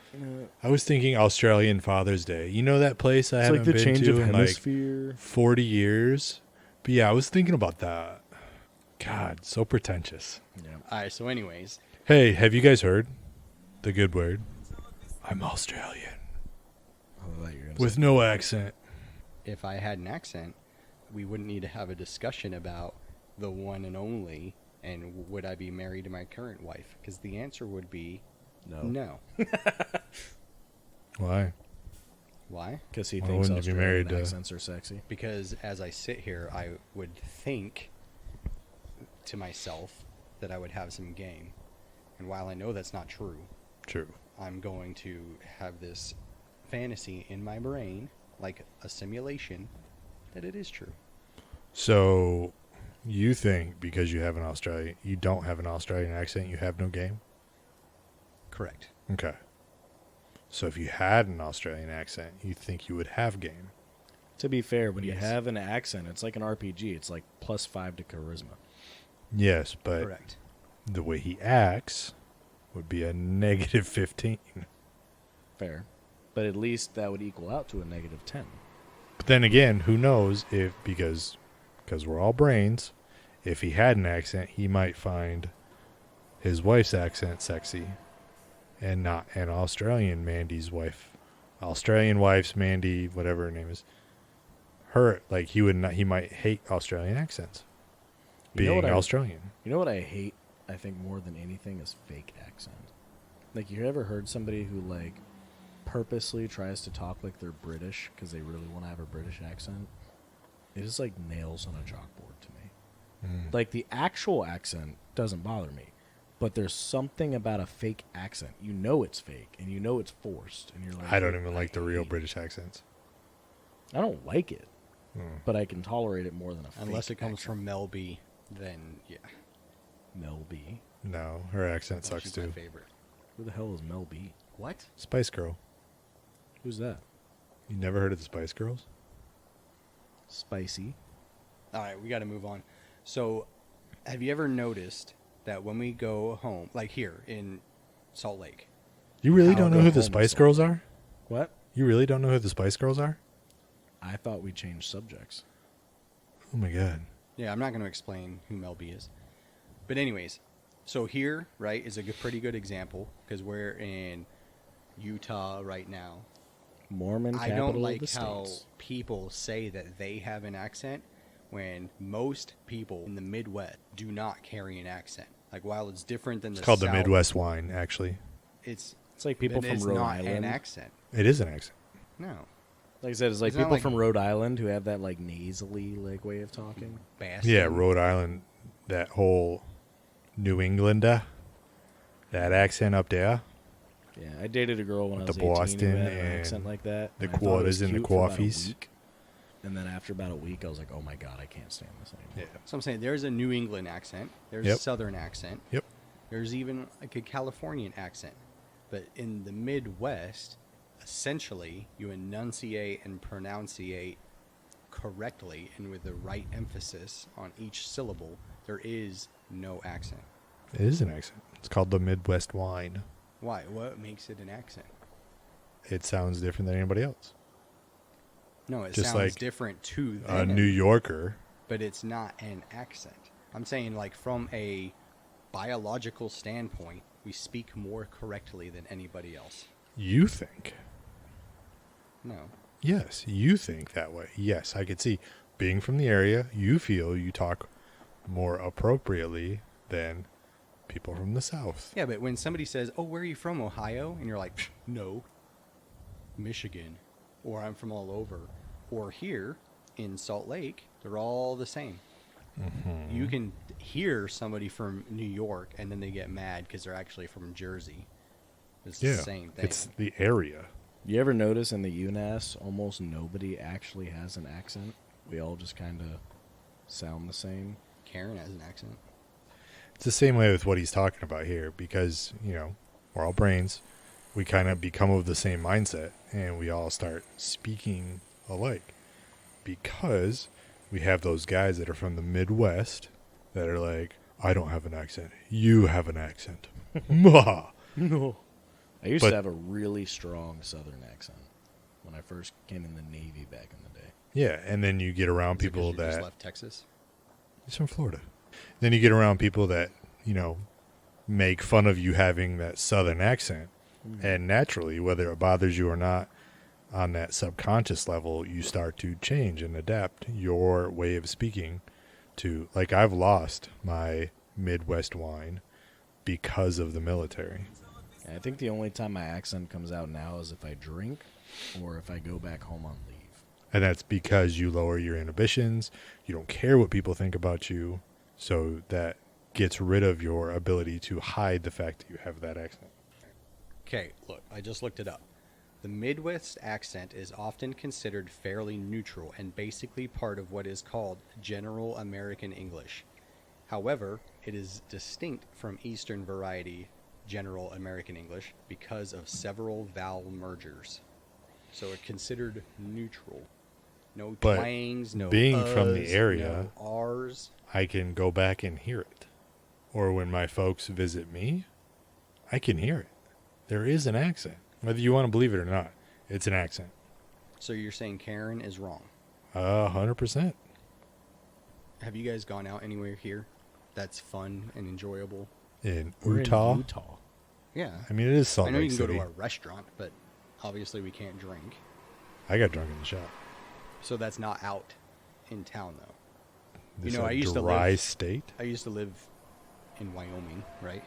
I was thinking Australian Father's Day. You know that place I It's haven't like the been change to of in hemisphere. like 40 years? But yeah, I was thinking about that. God, so pretentious. Yeah. All right, so anyways, Hey, have you guys heard the good word? I'm Australian. I thought you were gonna With say- no accent. if I had an accent, we wouldn't need to have a discussion about the one and only and would I be married to my current wife? Because the answer would be no. Why? Why? Because he Why thinks wouldn't you be Australian married to- accents are sexy. Because as I sit here, I would think to myself that I would have some game. And while I know that's not true, True. I'm going to have this fantasy in my brain, like a simulation, that it is true. So, you think because you have you don't have an Australian accent, you have no game? Correct. Okay. So if you had an Australian accent, you think you would have game? To be fair, when you Yes. have an accent, it's like an RPG. It's like +5 to charisma. Yes, but Correct. the way he acts would be a negative 15. Fair. But at least that would equal out to a -10. But then again, who knows if, because we're all brains, if he had an accent, he might find his wife's accent sexy and not an Australian Mandy's wife. Australian wife's Mandy, whatever her name is. Her, like, he might hate Australian accents. You know Being what I- Australian. You know what I hate, I think, more than anything is fake accent. Like, you ever heard somebody who, like, purposely tries to talk like they're British because they really want to have a British accent? It is like nails on a chalkboard to me. Like, the actual accent doesn't bother me. But there's something about a fake accent. You know it's fake, and you know it's forced. And you're like, I don't even like the real hate- British accents. I don't like it. But I can tolerate it more than a fake Unless it comes accent. from Mel B, then yeah. Mel B. No, her accent Well, sucks she's my too. favorite. Who the hell is Mel B? What? Spice Girl. Who's that? You never heard of the Spice Girls? Spicy. All right, we got to move on. So, have you ever noticed that when we go home, like here in Salt Lake, You really How don't to know who the home Spice assault. Girls are? What? You really don't know who the Spice Girls are? I thought we changed subjects. Oh my god. Yeah, I'm not going to explain who Mel B is. But anyways, so here, right, is a pretty good example because we're in Utah right now. Mormon I capital don't like of the how states. people say that they have an accent when most people in the Midwest do not carry an accent. Like, while it's different than It's the called South, the Midwest wine, actually. It's like people then from it's Rhode not Island. an accent. It is an accent. No, Like I said, it's like It's not people like- from Rhode Island who have that like nasally like way of talking. Boston. Yeah, Rhode Island, that whole New Englander, that accent up there, Yeah, I dated a girl when I With was the 18 Boston who had an and accent like that. the and I thought it quarters was and the cute for about a coffees. week. And then after about a week, I was like, oh my god, I can't stand this anymore. Yeah. So I'm saying there's a New England accent. There's Yep. a Southern accent. Yep. There's even like a Californian accent. But in the Midwest, essentially, you enunciate and pronunciate correctly and with the right emphasis on each syllable. There is no accent. It is an accent. It's called the Midwest wine. Why? What makes it an accent? It sounds different than anybody else. No, it Just sounds like different to A them, New Yorker. but it's not an accent. I'm saying, like, from a biological standpoint, we speak more correctly than anybody else. You think. No. Yes, you think that way. Yes, I could see. Being from the area, you feel you talk more appropriately than people from the South. Yeah, but when somebody says, "Oh, where are you from, Ohio?" and you're like, "Psh, "No, Michigan," or "I'm from all over," or here in Salt Lake, they're all the same. Mm-hmm. You can hear somebody from New York, and then they get mad because they're actually from Jersey. It's Yeah, the same thing. it's the area. You ever notice in the UNAS, almost nobody actually has an accent? We all just kind of sound the same. Karen has an accent. It's the same way with what he's talking about here because, we're all brains. We kind of become of the same mindset and we all start speaking alike because we have those guys that are from the Midwest that are like, I don't have an accent. You have an accent. Mwah. No. I used But- to have a really strong Southern accent when I first came in the Navy back in the day. Yeah, and then you get around Is it 'cause people you just that left Texas. he's from Florida. Then you get around people that, make fun of you having that Southern accent. And naturally, whether it bothers you or not, on that subconscious level, you start to change and adapt your way of speaking to, like, I've lost my Midwest wine because of the military. I think the only time my accent comes out now is if I drink or if I go back home on leave. And that's because you lower your inhibitions. You don't care what people think about you. So that gets rid of your ability to hide the fact that you have that accent. Okay, look, I just looked it up. The Midwest accent is often considered fairly neutral and basically part of what is called General American English. However, it is distinct from Eastern variety General American English because of several vowel mergers. So it's considered neutral. No But twangs, no being from the uhs, area- no R's. I can go back and hear it. Or when my folks visit me, I can hear it. There is an accent. Whether you want to believe it or not, it's an accent. So you're saying Karen is wrong. 100%. Have you guys gone out anywhere here that's fun and enjoyable? In We're Utah, in Utah. Yeah. I mean, it is Salt I know you Lake can City. go to a restaurant, but obviously we can't drink. I got drunk in the shop. So that's not out in town, though. This I used to dry live- state. I used to live in Wyoming, right?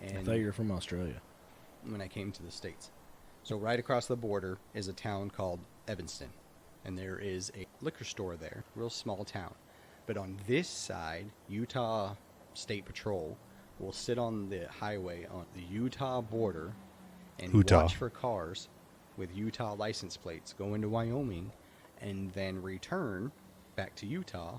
I And thought you were from Australia. when I came to the States. So right across the border is a town called Evanston. And there is a liquor store there, real small town. But on this side, Utah State Patrol will sit on the highway on the Utah border and Utah. watch for cars with Utah license plates go into Wyoming and then return back to Utah,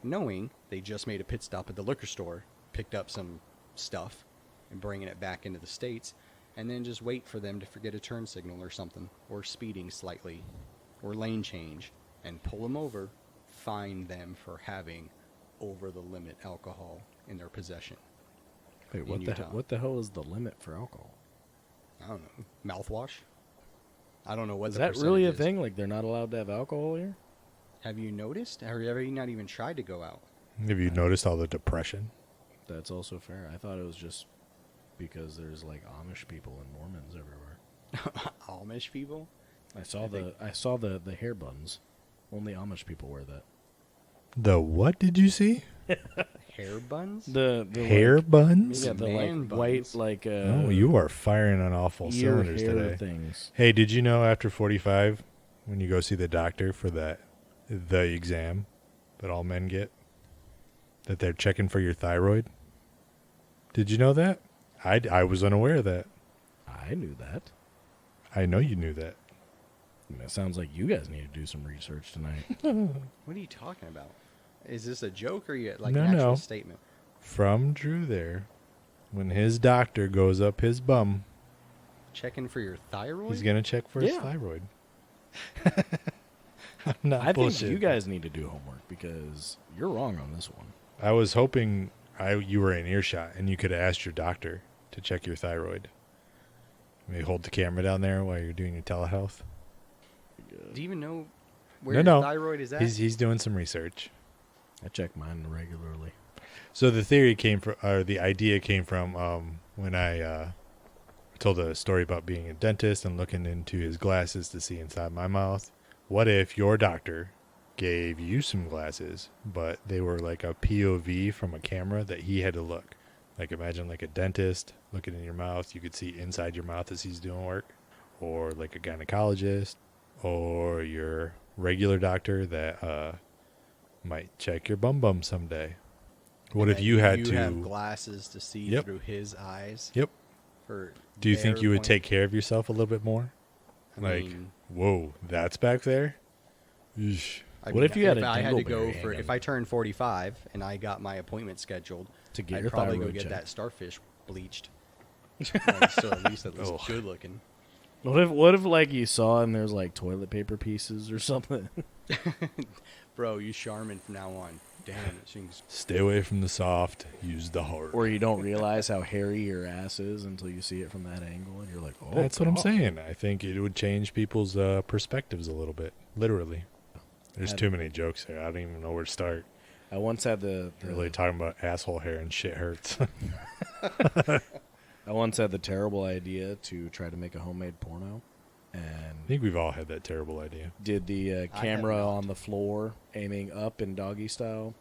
knowing they just made a pit stop at the liquor store, picked up some stuff, and bringing it back into the States, and then just wait for them to forget a turn signal or something, or speeding slightly, or lane change, and pull them over, fine them for having over-the-limit alcohol in their possession. Wait, in Utah. what the hell is the limit for alcohol? I don't know. Mouthwash? I don't know what Is the that really a percentage is. thing? Like, they're not allowed to have alcohol here? Have you noticed? Have you not even tried to go out? Have you noticed all the depression? That's also fair. I thought it was just because there's, like, Amish people and Mormons everywhere. Amish people? I saw the hair buns. Only Amish people wear that. The what did you see? Hair buns? The Hair like, buns? Yeah, the Man like white buns. like Oh, you are firing on awful ear cylinders hair today. things. Hey, did you know after 45, when you go see the doctor for the exam that all men get, that they're checking for your thyroid? Did you know that? I was unaware of that. I knew that. I know you knew that. It sounds like you guys need to do some research tonight. What are you talking about? Is this a joke or like No, an actual no. statement? From Drew there, when his doctor goes up his bum, Checking for your thyroid? he's going to check for his Yeah. thyroid. I'm not I bullshit. think you guys need to do homework because you're wrong on this one. I was hoping you were in earshot and you could have asked your doctor to check your thyroid. Maybe hold the camera down there while you're doing your telehealth. Do you even know where No, your no. thyroid is at? He's doing some research. I check mine regularly. So the theory came from, or the idea came from when I told a story about being a dentist and looking into his glasses to see inside my mouth. What if your doctor gave you some glasses, but they were like a POV from a camera that he had to look? Like imagine like a dentist looking in your mouth. You could see inside your mouth as he's doing work. Or like a gynecologist. Or your regular doctor that might check your bum someday. What And if that you had to... have glasses to see Yep. through his eyes? Yep. For Do you think their you would point? take care of yourself a little bit more? I Like, mean, whoa, that's back there? Eesh. What if you had a I had to dingleberry go for hanging? if I turned 45 and I got my appointment scheduled To get I'd your probably go thyroid get checked. that starfish bleached. Like, so at least that looks Ugh. good looking. What if like you saw and there's like toilet paper pieces or something? Bro, you Charmin from now on. Damn, it seems. Stay away from the soft. Use the hard. Or you don't realize how hairy your ass is until you see it from that angle and you're like, oh, That's what I'm God. saying. I think it would change people's perspectives a little bit. Literally. There's too many jokes there. I don't even know where to start. I once had the Really talking about asshole hair and shit hurts. I once had the terrible idea to try to make a homemade porno, I and think we've all had that terrible idea. did the have camera not. on the floor aiming up in doggy style,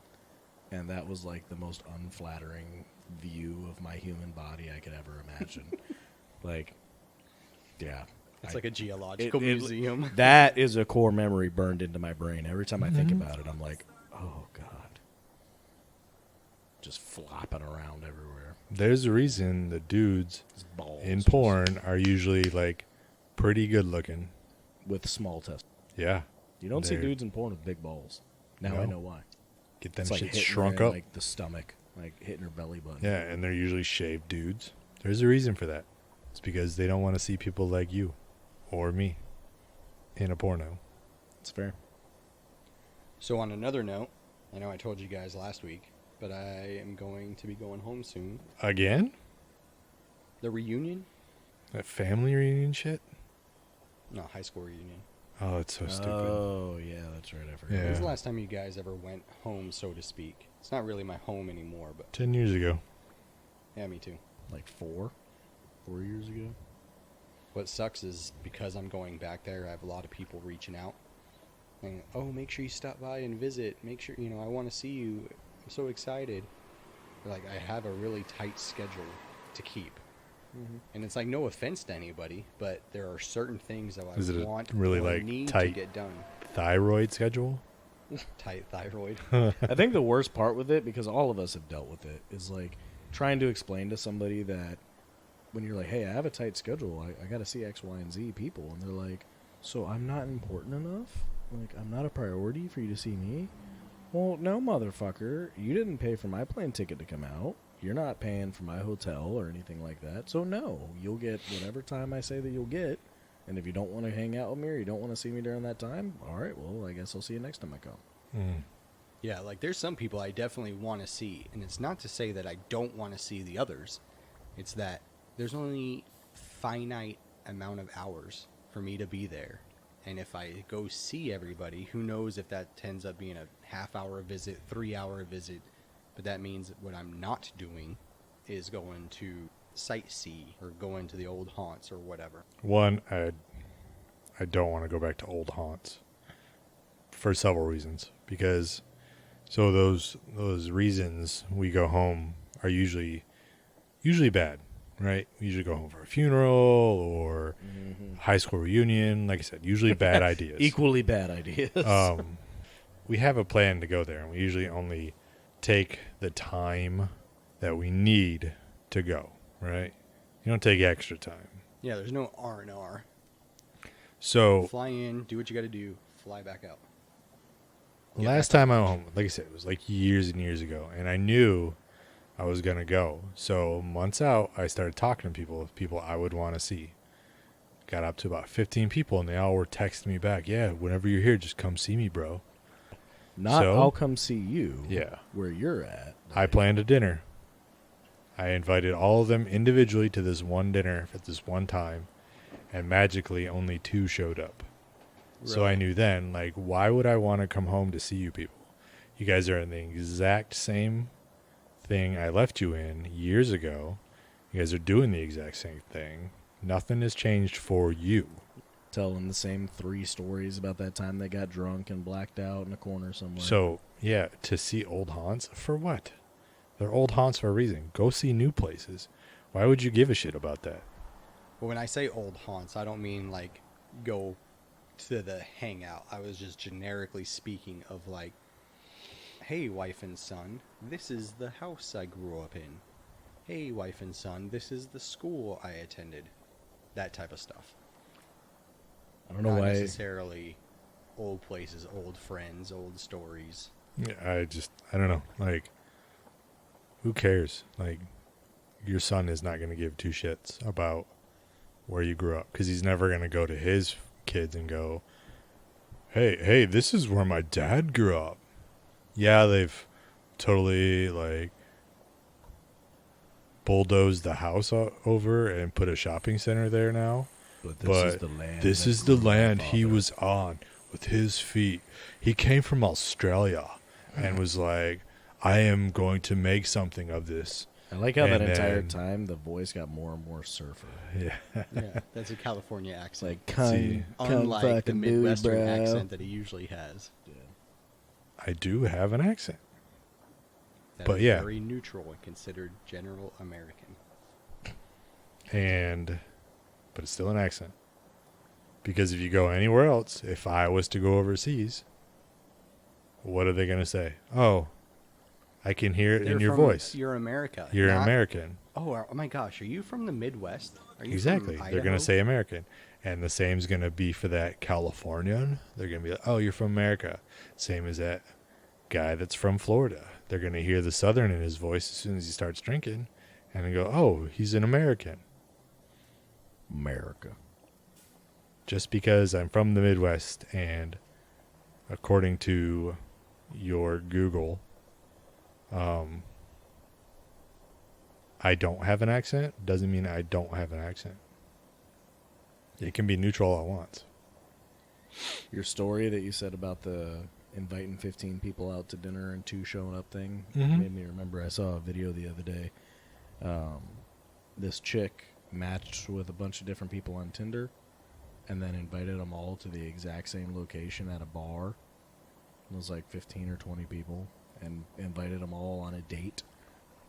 and that was like the most unflattering view of my human body I could ever imagine. Like, yeah. It's like a geological museum. That is a core memory burned into my brain. Every time I think about it, I'm like, oh, God. Just flopping around everywhere. There's a reason the dudes His balls in just- porn are usually like pretty good looking. with small testicles. Yeah. You don't see They're- dudes in porn with big balls. Now I No. know why. Get them It's like shit hitting shrunk her in, up. like the stomach, like hitting her belly button. Yeah, and they're usually shaved dudes. There's a reason for that. It's because they don't want to see people like you or me in a porno. It's fair. So on another note, I know I told you guys last week, but I am going to be going home soon. Again? The reunion? That family reunion shit? No, high school reunion. Oh, it's so stupid. Oh, yeah, that's right. I forgot. Yeah. When's the last time you guys ever went home, so to speak? It's not really my home anymore, but 10 years ago. yeah, me too. Like 4 years ago. What sucks is because I'm going back there, I have a lot of people reaching out. And, oh, make sure you stop by and visit. Make sure, I want to see you. I'm so excited. Like, I have a really tight schedule to keep. And it's like, no offense to anybody, but there are certain things that Is it I a want really, or like, need to tight- get done. Thyroid schedule? Tight thyroid. I think the worst part with it, because all of us have dealt with it, is like trying to explain to somebody that when you're like, hey, I have a tight schedule, I got to see X, Y, and Z people. And they're like, so I'm not important enough? Like, I'm not a priority for you to see me? Well, no, motherfucker. You didn't pay for my plane ticket to come out. You're not paying for my hotel or anything like that. So, no, you'll get whatever time I say that you'll get. And if you don't want to hang out with me or you don't want to see me during that time, all right, well, I guess I'll see you next time I come. Mm. Yeah, like there's some people I definitely want to see, and it's not to say that I don't want to see the others. It's that there's only finite amount of hours for me to be there. And if I go see everybody, who knows if that ends up being a half-hour visit, 3-hour visit. But that means what I'm not doing is going to sightsee or going to the old haunts or whatever. One, I don't want to go back to old haunts for several reasons. Because so those reasons we go home are usually bad, right? We usually go home for a funeral or high school reunion. Like I said, usually bad ideas. Equally bad ideas. We have a plan to go there, and we usually only take the time that we need to go, right? You don't take extra time. Yeah, there's no R&R. So Fly in, do what you got to do, fly back out. last time I went home, like I said, it was like years and years ago, and I knew I was going to go. So months out, I started talking to people I would want to see. Got up to about 15 people, and they all were texting me back, yeah, whenever you're here, just come see me, bro. Not So- I'll come see you. Yeah. Where you're at. I planned a dinner. I invited all of them individually to this one dinner at this one time, and magically only 2 showed up. So I Really? knew then, like, why would I want to come home to see you people? You guys are in the exact same thing I left you in years ago. You guys are doing the exact same thing. Nothing has changed for you. Tell them the same 3 stories about that time they got drunk and blacked out in a corner somewhere. So, yeah, to see old haunts, for what? They're old haunts for a reason. Go see new places. Why would you give a shit about that? But when I say old haunts, I don't mean like go to the hangout. I was just generically speaking of like, hey, wife and son, this is the house I grew up in. Hey, wife and son, this is the school I attended. That type of stuff. I don't know Not why. necessarily old places, old friends, old stories. Yeah, I don't know. Like, who cares? Like, your son is not going to give 2 shits about where you grew up, because he's never going to go to his kids and go, hey, this is where my dad grew up. Yeah, they've totally, like, bulldozed the house over and put a shopping center there now. But This is the land he was on with his feet. He came from Australia and was like, I am going to make something of this. I like how that And entire then- time the voice got more and more surfer. Yeah. Yeah, that's a California It's accent. like, come, See, Unlike the fucking do it, Midwestern bro. accent that he usually has. I do have an accent. That But is yeah. very neutral and considered general American. But it's still an accent. Because if you go anywhere else, if I was to go overseas, what are they going to say? Oh, I can hear it in They're your from- voice. You're America. You're not- American. Oh my gosh, are you from the Midwest? Are you Exactly. From They're going Idaho? to say American. And the same's going to be for that Californian. They're going to be like, oh, you're from America. Same as that guy that's from Florida. They're going to hear the Southern in his voice as soon as he starts drinking. And they go, oh, he's an American. America. Just because I'm from the Midwest and according to your Google, I don't have an accent, doesn't mean I don't have an accent. It can be neutral all at once. Your story that you said about the inviting 15 people out to dinner and 2 showing up thing Mhm. made me remember I saw a video the other day. This chick matched with a bunch of different people on Tinder and then invited them all to the exact same location at a bar. It was like 15 or 20 people and invited them all on a date.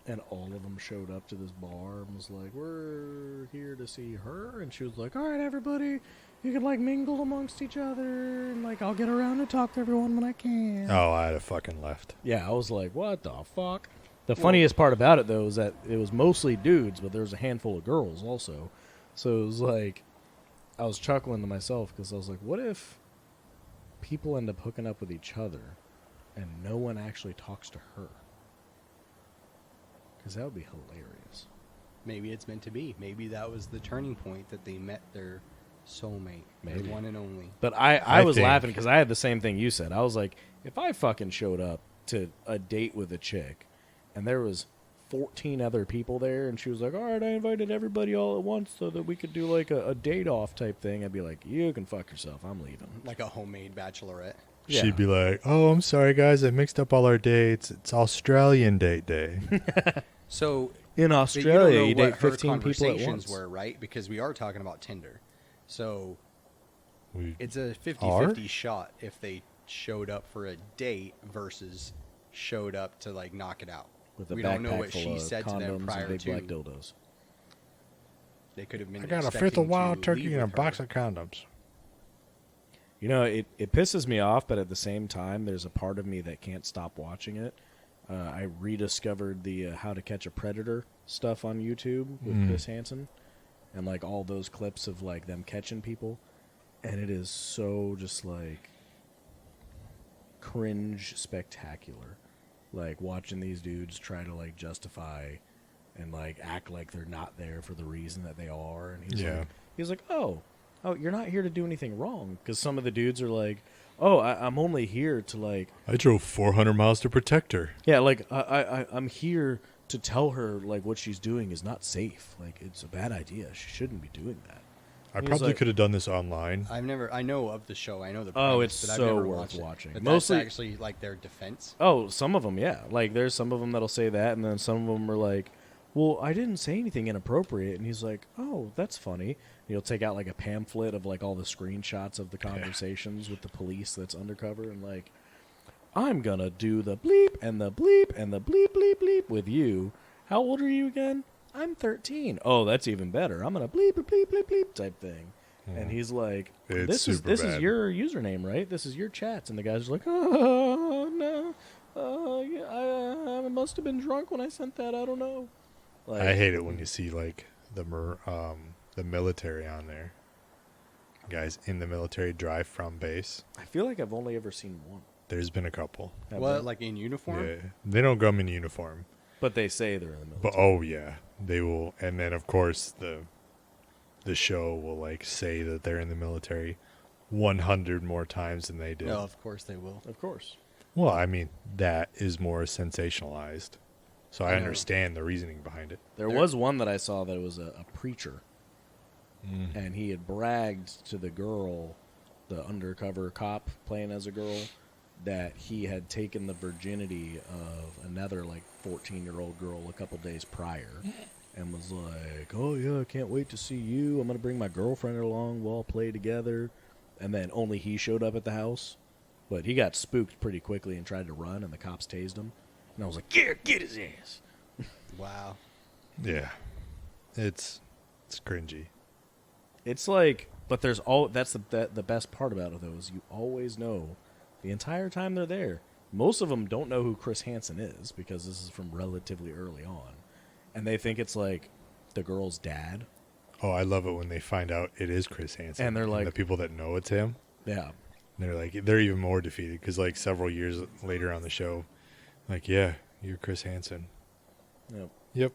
And all of them showed up to this bar and was like, we're here to see her. And she was like, all right, everybody, you can, like, mingle amongst each other. And, like, I'll get around to talk to everyone when I can. Oh, I'd have fucking left. Yeah, I was like, what the fuck? The funniest part about it, though, is that it was mostly dudes, but there was a handful of girls also. So it was like, I was chuckling to myself because I was like, what if people end up hooking up with each other and no one actually talks to her? Because that would be hilarious. Maybe it's meant to be. Maybe that was the turning point that they met their soulmate, Maybe. their one and only. But I I was think- laughing because I had the same thing you said. I was like, if I fucking showed up to a date with a chick and there was 14 other people there, and she was like, all right, I invited everybody all at once so that we could do like a date off type thing, I'd be like, you can fuck yourself, I'm leaving. Like a homemade bachelorette. Yeah. She'd be like, "Oh, I'm sorry, guys. I mixed up all our dates. It's Australian date day." So In but Australia, you you don't know date what her 15 people at conversations once. were, right? Because we are talking about Tinder. So We it's a Are? 50-50 shot if they showed up for a date versus showed up to like knock it out. With a We backpack don't know what full she of said to them condoms and prior big to. black dildos. They could have been. I got a expecting fifth of wild to turkey leave and a with box her. of condoms. You know, it pisses me off, but at the same time, there's a part of me that can't stop watching it. I rediscovered the How to Catch a Predator stuff on YouTube with Chris Hansen, and like all those clips of like them catching people, and it is so just like cringe spectacular. Like watching these dudes try to like justify and like act like they're not there for the reason that they are, and he's like, oh, you're not here to do anything wrong, because some of the dudes are like, oh, I'm only here to like, I drove 400 miles to protect her. yeah, like I'm here to tell her like what she's doing is not safe, like it's a bad idea, she shouldn't be doing that. I He's probably like- could have done this online. I know of the show. I know the. Oh, premise, it's but I've so never worth watched it. watching. But Mostly- that's actually like their defense. Oh, some of them, yeah. Like, there's some of them that'll say that, and then some of them are like, well, I didn't say anything inappropriate. And he's like, oh, that's funny. And he'll take out, like, a pamphlet of, like, all the screenshots of the conversations with the police that's undercover, and, like, I'm gonna do the bleep and the bleep and the bleep, bleep, bleep with you. How old are you again? I'm 13. Oh, that's even better. I'm gonna bleep, bleep, bleep, bleep, bleep type thing. And he's like, It's this is super bad. your username, right? This is your chats. And the guy's like, oh, no. Yeah, I must have been drunk when I sent that. I don't know. Like, I hate it when you see like the military on there. Guys in the military drive from base. I feel like I've only ever seen one. There's been a couple. Have What, they? like in uniform? Yeah, they don't come in uniform, But they say they're in the military. but oh yeah, they will. And then of course the show will like say that they're in the military 100 more times than they did. No, of course they will. Of course. Well, I mean that is more sensationalized, so I know. understand the reasoning behind it. There was one that I saw that was a preacher. And he had bragged to the girl, the undercover cop playing as a girl, that he had taken the virginity of another like 14-year-old girl a couple days prior, and was like, oh yeah, I can't wait to see you, I'm going to bring my girlfriend along, we'll all play together. And then only he showed up at the house, but he got spooked pretty quickly and tried to run, and the cops tased him. And I was like, yeah, get his ass. Wow. Yeah, it's cringy. It's like, but there's that's the best part about it though, is you always know the entire time they're there. Most of them don't know who Chris Hansen is, because this is from relatively early on, and they think it's like the girl's dad. Oh, I love it when they find out it is Chris Hansen, And they're like- the people that know it's him. Yeah, They're even more defeated because like several years later on the show, like yeah, you're Chris Hansen. yep. Yep.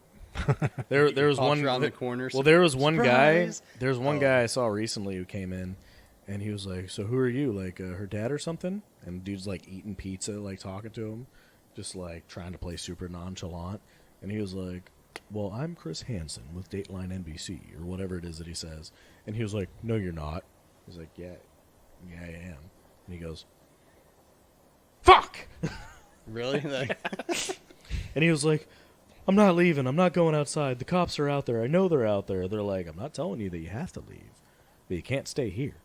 There was Pops one around the corner. Well, there was one Surprise! guy. There's one Oh. guy I saw recently who came in, and he was like, "So who are you? Like her dad or something?" And dude's like eating pizza, like talking to him, just like trying to play super nonchalant. And he was like, "Well, I'm Chris Hansen with Dateline NBC or whatever it is that he says." And he was like, "No, you're not." He's like, "Yeah, I am." And he goes, "Fuck!" Really? Like, And he was like, I'm not leaving. I'm not going outside. The cops are out there. I know they're out there. They're like, I'm not telling you that you have to leave, but you can't stay here.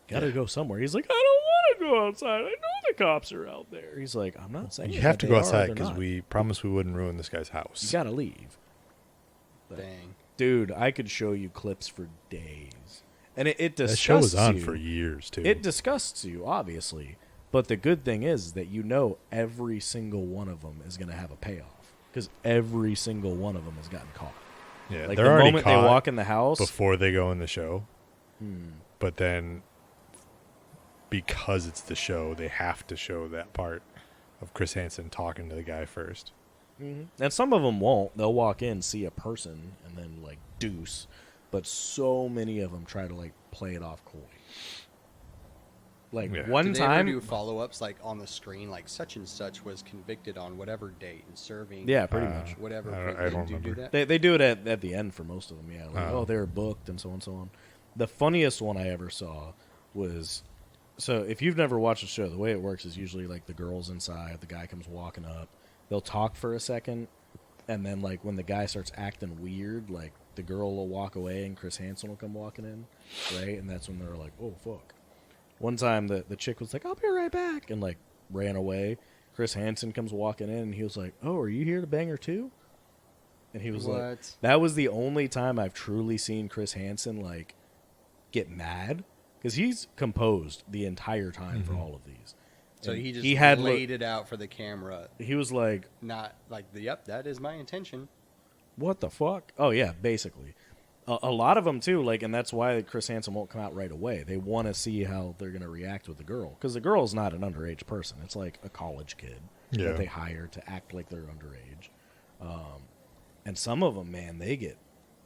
Got to go somewhere. He's like, I don't want to go outside. I know the cops are out there. He's like, I'm not saying You have that to they go are, outside they're because not. we promised we wouldn't ruin this guy's house. You got to leave. dang. Dude, I could show you clips for days. And it that disgusts show was on you. for years too. It disgusts you, obviously. But the good thing is that you know every single one of them is going to have a payoff. Because every single one of them has gotten caught. yeah, Like they're the already moment they caught walk in the house, before they go in the show. But then, because it's the show, they have to show that part of Chris Hansen talking to the guy first. and some of them won't. They'll walk in, see a person, and then like deuce. But so many of them try to like play it off cool. Like Yeah. one Did they ever time, do follow-ups like on the screen, like such and such was convicted on whatever date and serving? yeah, pretty much. Whatever. I don't do you do remember. that? They do it at the end for most of them. Yeah, like, Oh. they were booked and so on and so on. The funniest one I ever saw was, so if you've never watched the show, the way it works is usually like the girl's inside, the guy comes walking up, they'll talk for a second, and then like when the guy starts acting weird, like the girl will walk away and Chris Hansen will come walking in, right? And that's when they're like, oh fuck. One time the chick was like, I'll be right back, and like ran away. Chris Hansen comes walking in and he was like, oh, are you here to bang her too? And he was like, What? that was the only time I've truly seen Chris Hansen like get mad, because he's composed the entire time for all of these. So And he just had laid it out for the camera, he was like, not like yep, that is my intention. what the fuck? Oh yeah, basically. A lot of them too, like, and that's why Chris Hansen won't come out right away. They want to see how they're going to react with the girl, because the girl's not an underage person. It's like a college kid Yeah. that they hire to act like they're underage. And some of them, man, they get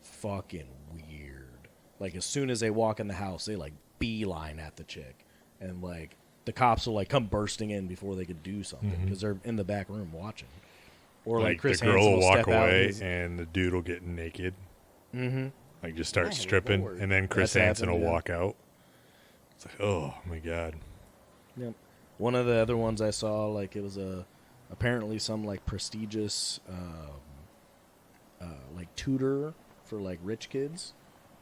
fucking weird. Like, as soon as they walk in the house, they like beeline at the chick, and like the cops will like come bursting in before they could do something because they're in the back room watching. Or like Chris the girl Hansen will will walk step out away his- and the dude will get naked. Mm-hmm. Like just start My stripping, Lord. and then Chris That's Hansen will happened, yeah. walk out. It's like, oh my god. Yep. One of the other ones I saw, like, it was apparently some like prestigious like tutor for like rich kids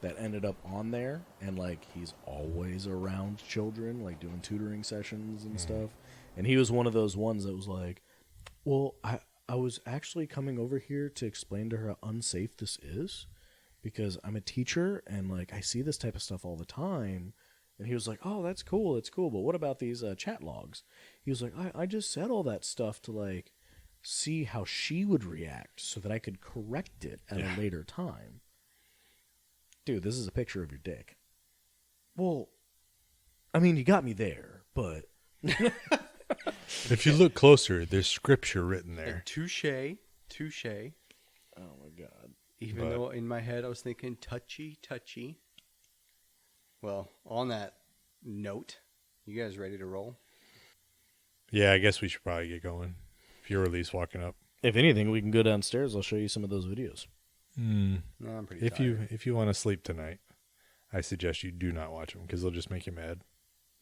that ended up on there, and like he's always around children, like doing tutoring sessions and stuff. And he was one of those ones that was like, well, I was actually coming over here to explain to her how unsafe this is, because I'm a teacher and like I see this type of stuff all the time. And he was like, oh, that's cool, but what about these chat logs? He was like, I just said all that stuff to like see how she would react so that I could correct it at a later time. Dude, this is a picture of your dick. Well, I mean, you got me there, but If you look closer, there's scripture written there. Touche. oh my god. Even though in my head I was thinking touchy. Well, on that note, you guys ready to roll? Yeah, I guess we should probably get going. If you're at least walking up. If anything, we can go downstairs. I'll show you some of those videos. No, I'm pretty tired. If you want to sleep tonight, I suggest you do not watch them because they'll just make you mad.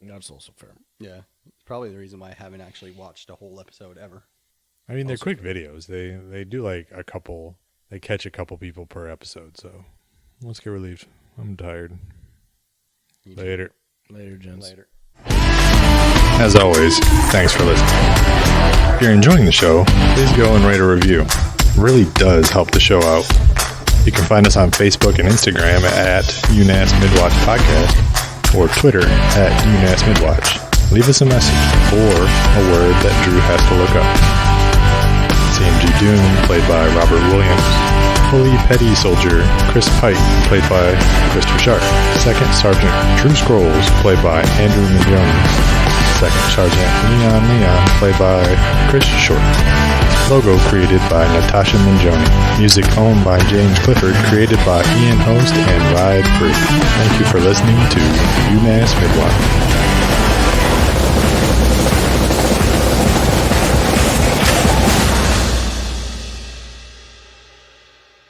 That's also fair. Yeah, it's probably the reason why I haven't actually watched a whole episode ever. I mean, they're Also quick videos. They do like a couple. They catch a couple people per episode. So let's get relieved. I'm tired. You too. Later. Later, gents. Later. As always, thanks for listening. If you're enjoying the show, please go and write a review. It really does help the show out. You can find us on Facebook and Instagram at UNAS Midwatch Podcast or Twitter at UNAS Midwatch. Leave us a message or a word that Drew has to look up. CMG Doom, played by Robert Williams. Fully Petty Soldier, Chris Pike, played by Christopher Sharp. Second Sergeant Drew Scrolls, played by Andrew Mingione. Second Sergeant Leon, played by Chris Short. Logo created by Natascha Mingione. Music owned by James Clifford, created by Ian Host and Ride Free. Thank you for listening to UMass Midwatch.